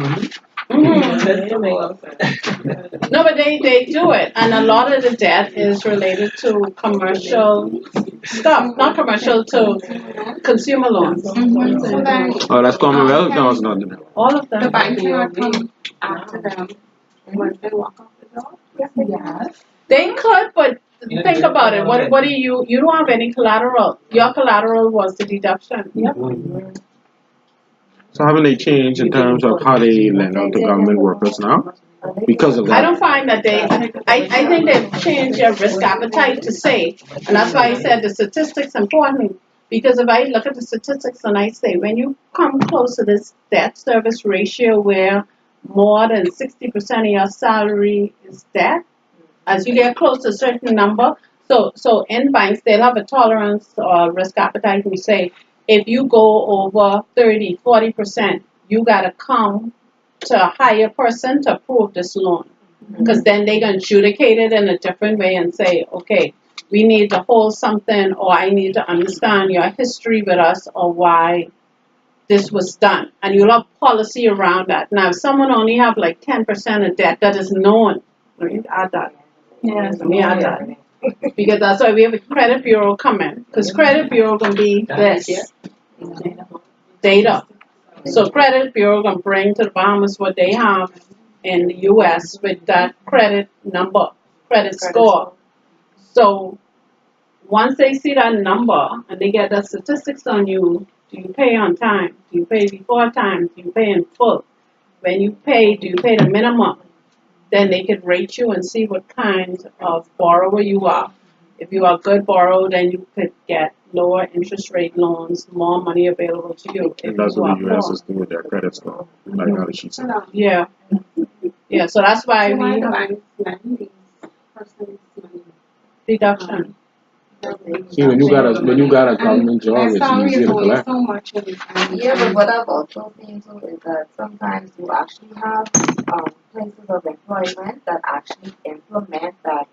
No, but they do it, and a lot of the debt is related to commercial stuff, not commercial, to consumer loans. So then, Oh, that's Commonwealth? No, it's not. All of the them. bank cannot come after them once they walk off the job? Yes. They could, but think about it. What do you don't have any collateral. Your collateral was the deduction. Yep. So haven't they changed in terms of how they lend out to government workers now? Because of I that. don't find that I think they've changed their risk appetite to say, and that's why I said the statistics important. Because if I look at the statistics and I say, when you come close to this debt service ratio where more than 60% of your salary is debt, as you get close to a certain number, so in banks, they'll have a tolerance or risk appetite. We say, if you go over 30, 40%, you got to come to a higher person to approve this loan. Because then they can adjudicate it in a different way and say, okay, we need to hold something, or I need to understand your history with us, or why this was done. And you'll have policy around that. Now, if someone only have like 10% of debt that is known, let me add that. Yes. Let me add that. Because that's why we have a credit bureau coming. Because credit bureau can be this data. So credit bureau can bring to the Bahamas what they have in the U.S. with that credit number, credit score. So once they see that number and they get the statistics on you, do you pay on time? Do you pay before time? Do you pay in full? When you pay, do you pay the minimum? Then they could rate you and see what kind of borrower you are. If you are a good borrower, then you could get lower interest rate loans, more money available to you. If And that's you what are the US poor. is doing with their credit score. Like how she said. Yeah. Yeah, so that's why So why we the have banks lend these persons money? deduction. See, when you got a government job, Their it's salary easier is to only collect. so much. Yeah, but what I've also seen too is that sometimes you actually have places of employment that actually implement that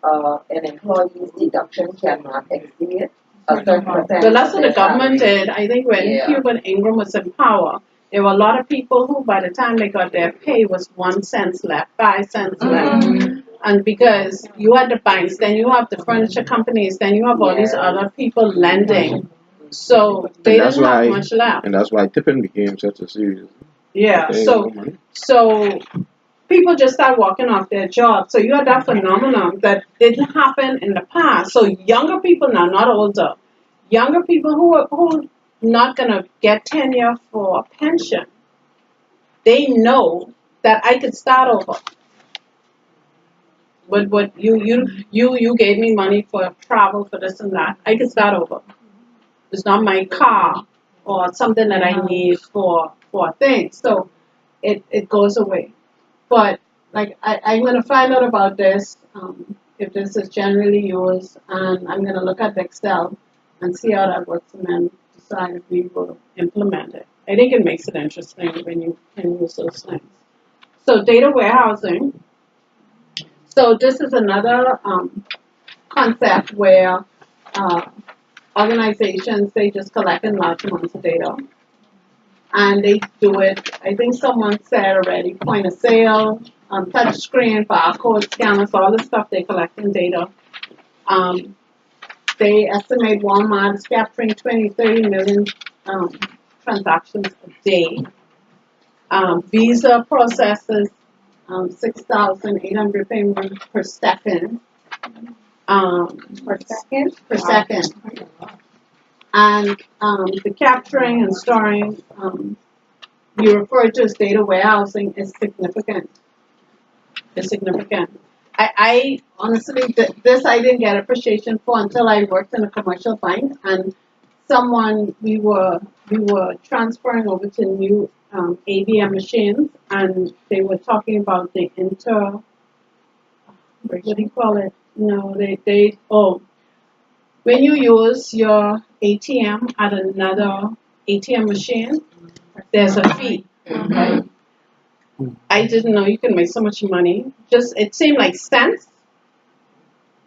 an employee's deduction cannot exceed a certain percentage. Well, that's of what the their government salary. did. I think when Yeah. Cuban Ingram was in power, there were a lot of people who, by the time they got their pay, was 1 cent left, 5 cents left. And because you had the banks, then you have the furniture companies, then you have all these other people lending. So they And that's didn't have why- much left. And that's why tipping became such a serious Yeah. thing. So people just start walking off their jobs. So you had that phenomenon that didn't happen in the past. So younger people now, not older, younger people who are not gonna get tenure for a pension, they know that I could start over. But you gave me money for travel for this and that. I could start over. It's not my car or something that I need for a thing. So it goes away. But like I'm gonna find out about this, if this is generally used, and I'm gonna look at the Excel and see how that works and then decide if we will implement it. I think it makes it interesting when you can use those things. So data warehousing. So this is another concept where organizations, they just collect in large amounts of data. And they do it, I think someone said already, point of sale, touch screen, barcode scanners, all this stuff they collect in data. They estimate Walmart is capturing 20, 30 million transactions a day. Visa processes 6,800 payments per second. Per second? Per second. And the capturing and storing you refer to as data warehousing is significant. It's significant. I honestly, this I didn't get appreciation for until I worked in a commercial bank, and we were transferring over to new ABM machines, and they were talking about the what do you call it? No, when you use your ATM at another ATM machine, there's a fee. Okay? I didn't know you can make so much money. It seemed like cents,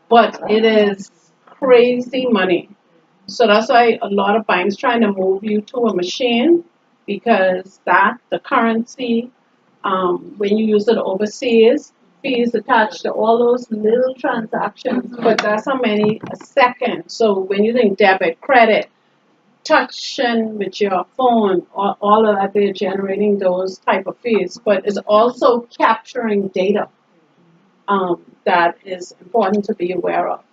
but it is crazy money. So that's why a lot of banks trying to move you to a machine, because the currency, when you use it overseas, fees attached to all those little transactions, but that's how many a second. So when you think debit, credit, touching with your phone, all of that, they're generating those type of fees, but it's also capturing data that is important to be aware of.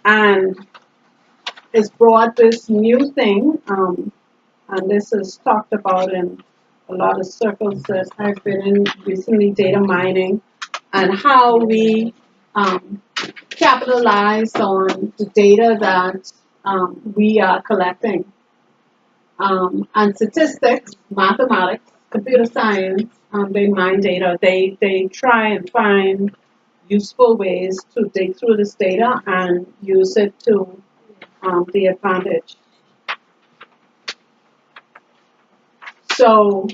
And it's brought this new thing, and this is talked about in a lot of circles that I've been in recently, data mining, and how we capitalize on the data that we are collecting. And statistics, mathematics, computer science, they mine data. They try and find useful ways to dig through this data and use it to the advantage. So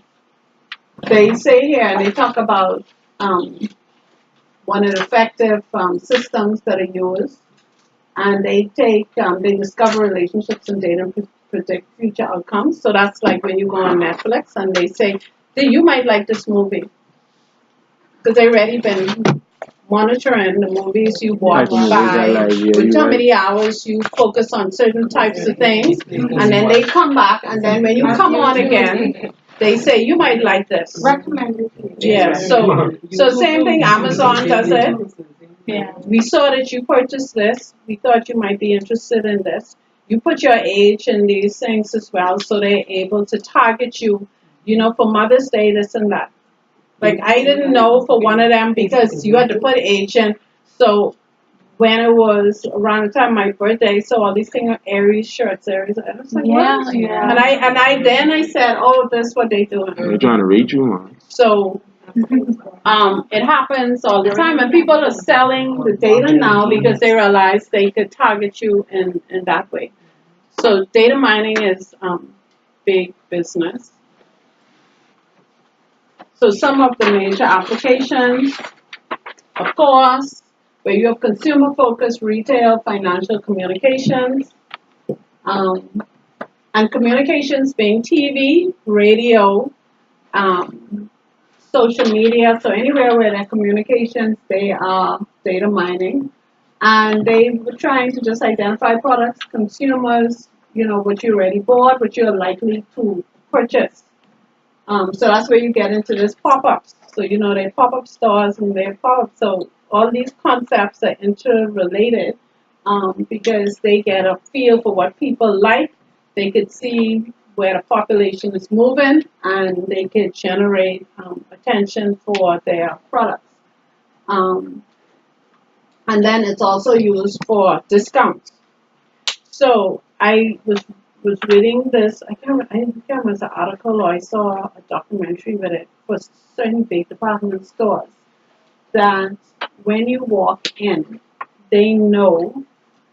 they say here, they talk about one of the effective systems that are used, and they discover relationships in data and predict future outcomes. So that's like when you go on Netflix and they say, you might like this movie, because they've already been monitoring the movies you watch by with how many hours you focus on certain types of things, and then they come back, and then when you come on again, they say you might like this. Recommended. Yeah, so same thing, Amazon does it. Yeah. We saw that you purchased this. We thought you might be interested in this. You put your age in these things as well, so they're able to target you, for Mother's Day, this and that. Like, I didn't know for one of them because you had to put age in. So when it was around the time of my birthday, so all these things are Aries shirts, Aries. I was like, what? Yeah. And I said, oh, that's what they do. They're trying to reach you, man. So it happens all the time, and people are selling the data now because they realize they could target you in that way. So data mining is big business. So some of the major applications, of course, where you have consumer-focused retail, financial communications, and communications being TV, radio, social media. So anywhere where there are communications, they are data mining. And they were trying to just identify products, consumers, what you already bought, what you're likely to purchase. So that's where you get into this pop-ups. So, they're pop-up stores and they're pop-ups. So all these concepts are interrelated because they get a feel for what people like. They could see where the population is moving, and they could generate attention for their products. And then it's also used for discounts. So I was reading this, I can't remember if it was an article or I saw a documentary with it for certain big department stores, that when you walk in, they know,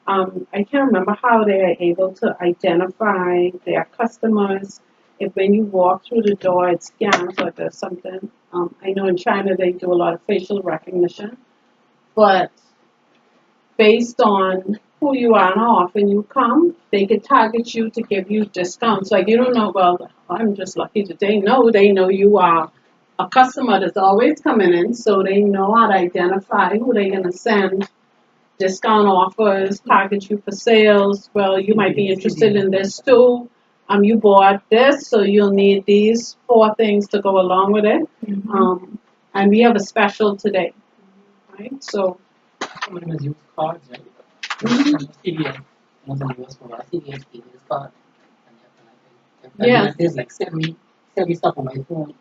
I can't remember how they are able to identify their customers. If when you walk through the door, it scans or does something. I know in China they do a lot of facial recognition, but based on who you are and how often you come, they could target you to give you discounts. Like, you don't know, well, I'm just lucky today. No, they know you are a customer that's always coming in, so they know how to identify who they're going to send discount offers, target you for sales. Well, you might be interested in this too. You bought this, so you'll need these 4 things to go along with it. And we have a special today, right? So, Some of them is use cards, right? CVS, most of them use for a CVS card. And yes. there's like 70 stuff on my phone.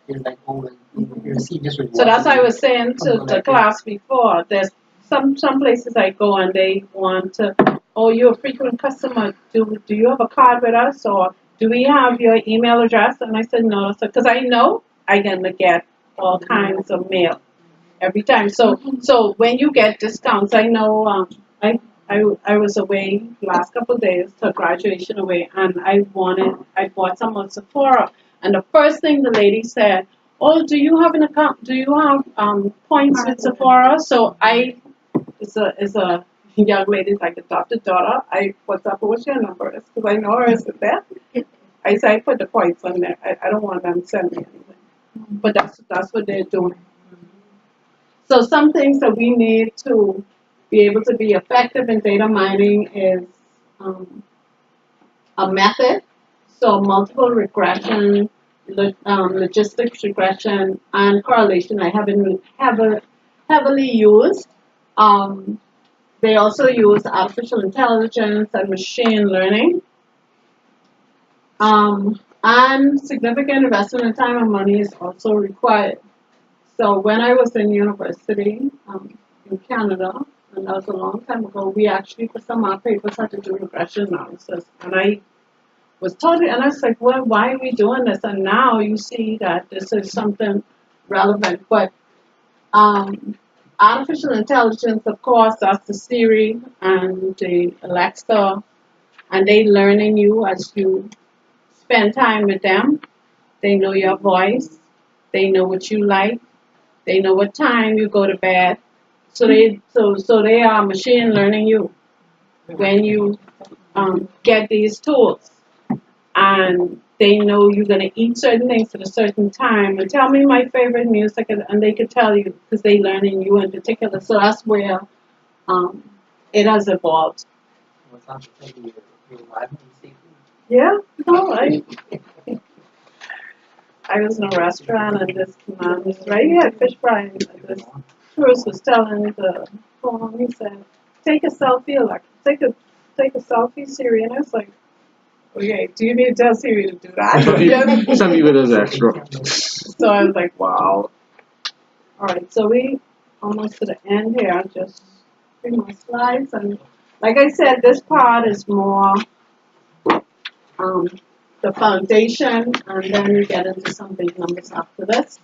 There's like, oh, well, you receive this reward. So that's what I was saying to Something the like class before. There's some places I go and they want to, oh, you're a frequent customer. Do you have a card with us, or do we have your email address? And I said no, because I know I'm gonna get all kinds of mail every time. So when you get discounts, I know. I was away last couple of days to graduation away, and I bought some on Sephora, and the first thing the lady said, "Oh, do you have an account? Do you have points with Sephora?" So it's a young lady's like adopted daughter. What's up? What's your number? Because I know her is there. I say I put the points on there. I don't want them to send me anything, but that's what they're doing. So some things that we need to be able to be effective in data mining is a method. So multiple regression, logistics regression, and correlation I haven't heavily used. They also use artificial intelligence and machine learning. And significant investment in time and money is also required. So when I was in university in Canada, and that was a long time ago, we actually, for some of our papers, had to do regression analysis. And I was totally, and I was like, well, why are we doing this? And now you see that this is something relevant. But artificial intelligence, of course, that's the Siri and the Alexa, and they learning you as you spend time with them. They know your voice. They know what you like. They know what time you go to bed. So they are machine learning you when you get these tools, and they know you're gonna eat certain things at a certain time. And tell me my favorite music, and they could tell you because they learning you in particular. So that's where it has evolved. What's on your live when you see food? Yeah, no, I was in a restaurant and this man was right here at fish fry, and this tourist was telling the phone, he said, take a selfie, like take a selfie, Siri. And I was like, okay, do you need to tell Siri to do that? Some people does extra. So I was like, wow. Alright, so we almost to the end here, just 3 more slides, and like I said, this part is more the foundation, and then we get into some big numbers after this.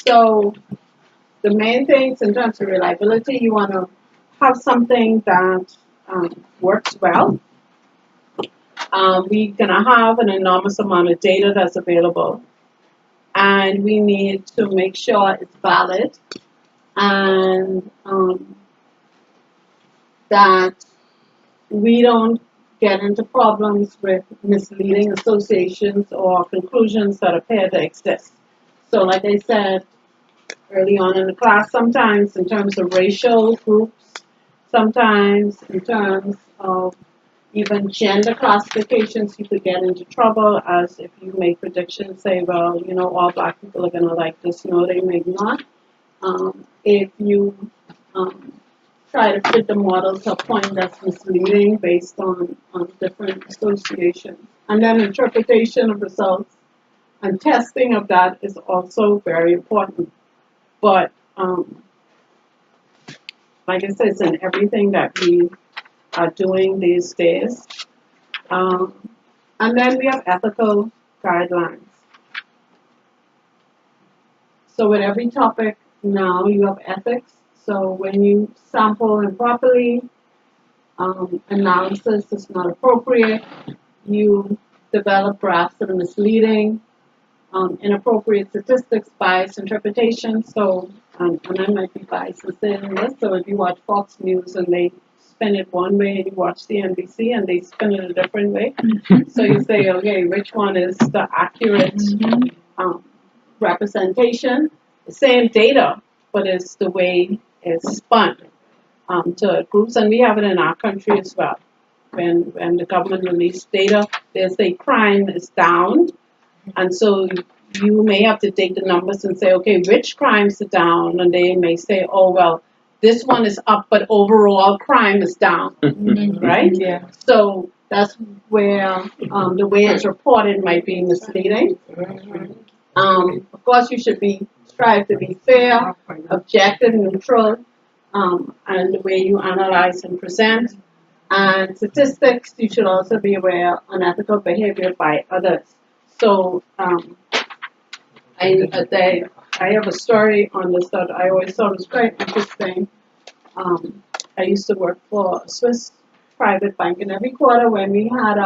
So the main things in terms of reliability, you want to have something that works well. We're going to have an enormous amount of data that's available, and we need to make sure it's valid, and that we don't get into problems with misleading associations or conclusions that appear to exist. So like I said early on in the class, sometimes in terms of racial groups, sometimes in terms of even gender classifications, you could get into trouble, as if you make predictions, say, well, you know, all black people are going to like this. No, they may not. If you try to fit the model to a point that's misleading based on different associations. And then interpretation of results and testing of that is also very important. But like I said, it's in everything that we are doing these days. And then we have ethical guidelines. So with every topic now, you have ethics. So when you sample improperly, analysis is not appropriate, you develop graphs that are misleading, inappropriate statistics, biased interpretation. So, and I might be biased in saying this, so if you watch Fox News and they spin it one way, and you watch CNBC and they spin it a different way, so you say, okay, which one is the accurate representation? The same data, but it's the way it's spun. to groups, and we have it in our country as well. When the government releases data, they'll say crime is down, and so you may have to take the numbers and say, okay, which crimes are down, and they may say, oh well, this one is up, but overall crime is down, right? Yeah. So that's where the way it's reported might be misleading. Of course, you should strive to be fair, objective, neutral, and the way you analyze and present. And statistics, you should also be aware of unethical behavior by others. So I have a story on this that I always thought was quite interesting. I used to work for a Swiss private bank, and every quarter when we had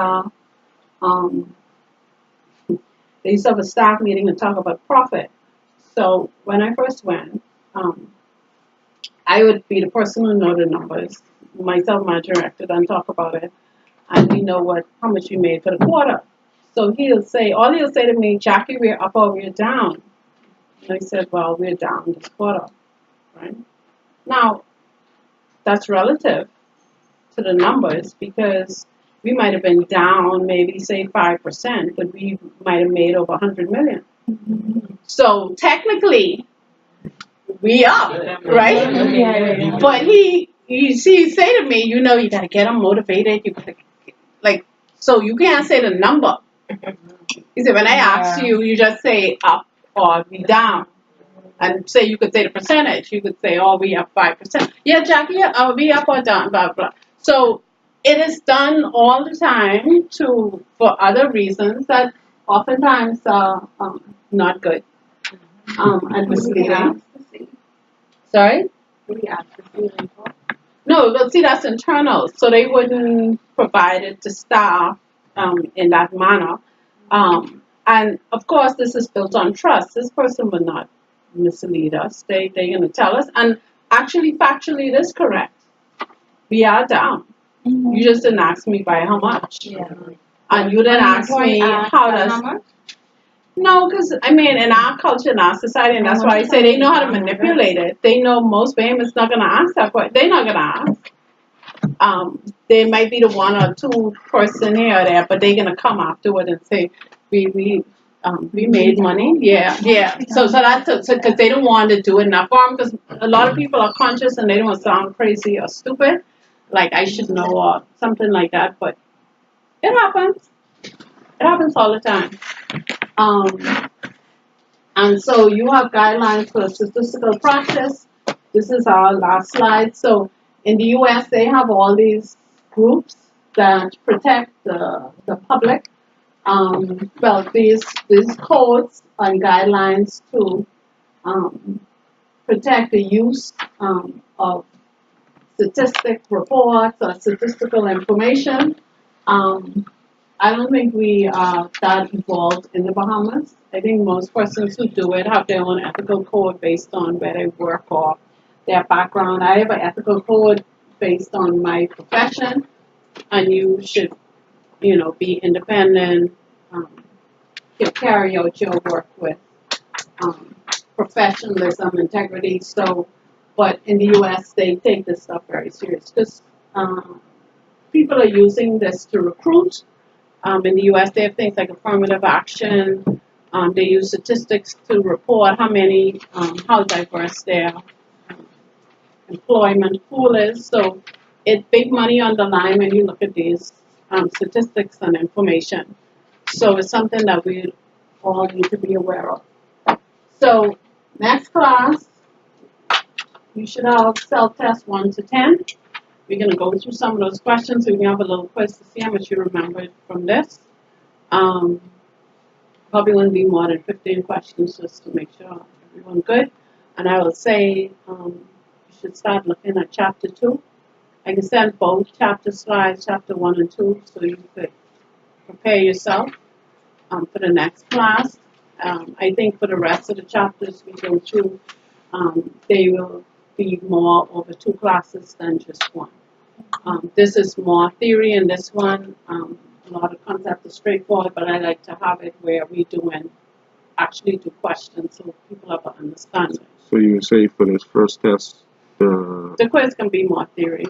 they used to have a staff meeting and talk about profit. So when I first went, I would be the person who know the numbers, myself, my director, and talk about it, and we know how much we made for the quarter. So all he'll say to me, Jackie, we're up or we're down. And I said, well, we're down this quarter, right? Now, that's relative to the numbers because we might have been down maybe say 5%, but we might have made over 100 million. So technically, we up, right? Yeah. But he say to me, you gotta get him motivated. You gotta so you can't say the number. He said, when I ask you, you just say up or we down. And say you could say the percentage. You could say, oh, we up 5%. Yeah, Jackie, are we up or down? Blah, blah. So it is done all the time for other reasons that oftentimes are not good and misleading. Sorry? No, but see, that's internal. So they wouldn't provide it to staff in that manner. And of course, this is built on trust. This person would not mislead us. They're going to tell us. And actually, factually, it is correct. We are down. You just didn't ask me by how much. Yeah. And you didn't ask me how does. No, because, in our culture, in our society, and that's why I say they know how to manipulate it. They know most famous not going to ask that question. They're not going to ask. They might be the one or two person here or there, but they're going to come afterward and say, we made money. Yeah. So that's because they don't want to do it in that form because a lot of people are conscious and they don't want to sound crazy or stupid. Like I should know or something like that, but it happens. It happens all the time. And so you have guidelines for statistical practice. This is our last slide. So in the US, they have all these groups that protect the public. These codes and guidelines to protect the use of statistic reports or statistical information. I don't think we are that involved in the Bahamas. I think most persons who do it have their own ethical code based on where they work or their background. I have an ethical code based on my profession, and you should, be independent, carry out your work with professionalism, integrity. So, but in the U.S., they take this stuff very serious because people are using this to recruit. In the U.S., they have things like affirmative action. They use statistics to report how diverse their employment pool is. So it's big money on the line when you look at these statistics and information. So it's something that we all need to be aware of. So next class, you should have self-test 1 to 10. We're going to go through some of those questions. So we can have a little quiz to see how much you remembered from this. Probably wouldn't be more than 15 questions just to make sure everyone's good. And I will say you should start looking at chapter 2. I can send both chapter slides, chapter 1 and 2, so you could prepare yourself for the next class. I think for the rest of the chapters we go through, they will be more over 2 classes than just 1. This is more theory, and this one, a lot of concepts are straightforward, but I like to have it where we actually do questions so people have an understanding. So you say for this first test, The quiz can be more theory.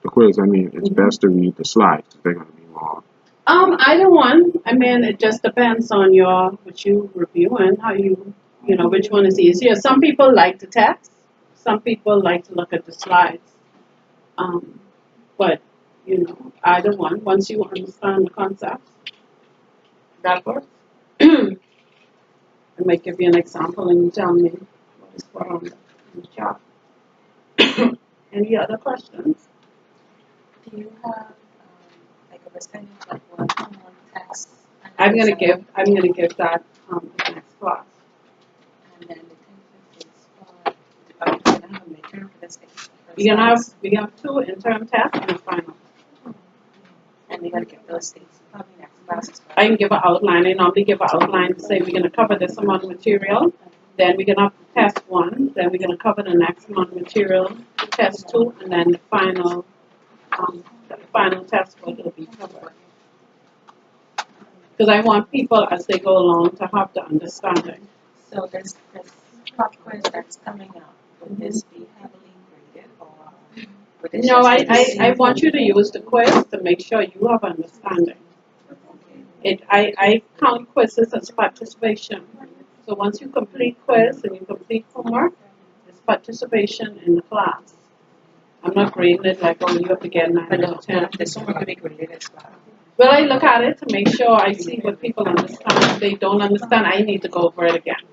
The quiz, I mean, it's best to read the slides. They're going to be more. Either one. I mean, it just depends on what you review and how you know, which one is easier. Some people like the text. Some people like to look at the slides. But, you know, either one. Once you understand the concepts, that works. I might give you an example and you tell me what is put on the chart. Any other questions? Do you have like a percentage of one-on-one tests? I'm gonna give that the next class. And then the 10 is for, are you gonna have a midterm for this thing? We're gonna have 2 interim tests and a final. And we're gonna give those things probably next class as well. I can give an outline. I normally give an outline to say we're gonna cover this amount of material. Then we're gonna have test 1. Then we're gonna cover the next amount of material, test 2, and then the final test what will be covered. Because I want people as they go along to have the understanding. So this pop quiz that's coming up, would this be heavily graded or would it No, just be I want you to use the quiz to make sure you have understanding. I count quizzes as participation. So once you complete quiz and you complete homework, it's participation in the class. I'm not grading it like, oh, you have to get 9 or 10. This one would be graded as well. Well, I look at it to make sure I see what people understand. If they don't understand, I need to go over it again.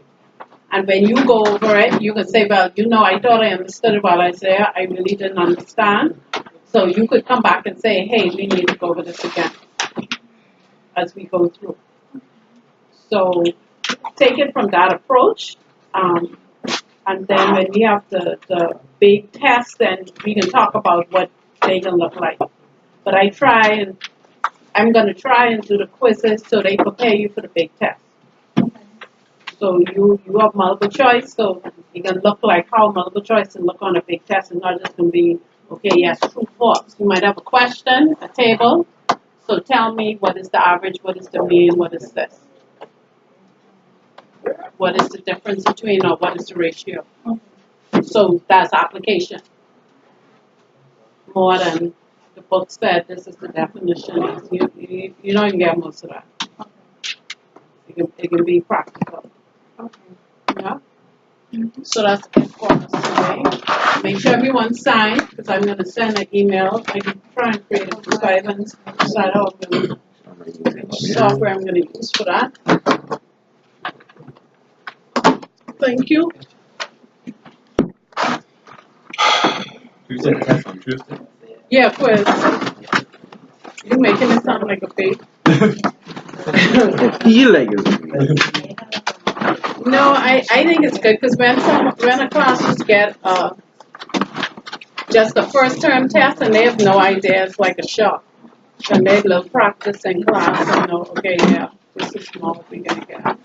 And when you go over it, you can say, well, you know, I thought I understood it while I was there. I really didn't understand. So you could come back and say, hey, we need to go over this again as we go through. So take it from that approach. And then when we have the big test, then we can talk about what they can look like. But I'm going to try and do the quizzes so they prepare you for the big test. So you have multiple choice, so it can look like how multiple choice can look on a big test. It's not just going to be, okay, yes, true, false. You might have a question, a table. So tell me what is the average, what is the mean, what is this? What is the difference between, or what is the ratio? So that's application. More than the book said, this is the definition. You don't even get most of that. It can be practical. Yeah? So that's it for us today. Make sure everyone signs, because I'm going to send an email. I can try and create a Skype and decide how I'm going to, which software I'm going to use for that. Thank you. Tuesday test on Tuesday. Yeah, quiz. You're making it sound like a fake. Feel like it's No, I think it's good because when a classes get just the first term test and they have no idea, it's like a shock. And they love practice in class and know, okay, yeah, this is small, we're gonna get.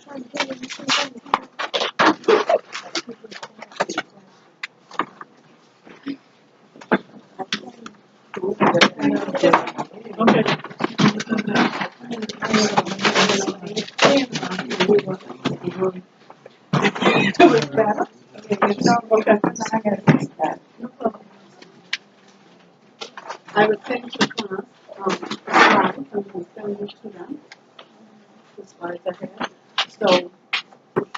I would change the class, slides, and then send it to them. The slides are here. So,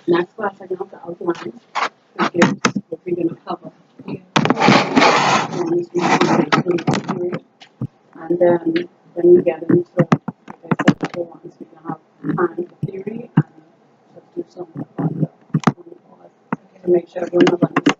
next class I can have the outline to give what we're gonna cover. And then when we get into, like I said before, once we can have time for theory and do some on the board to make sure everyone has understanding.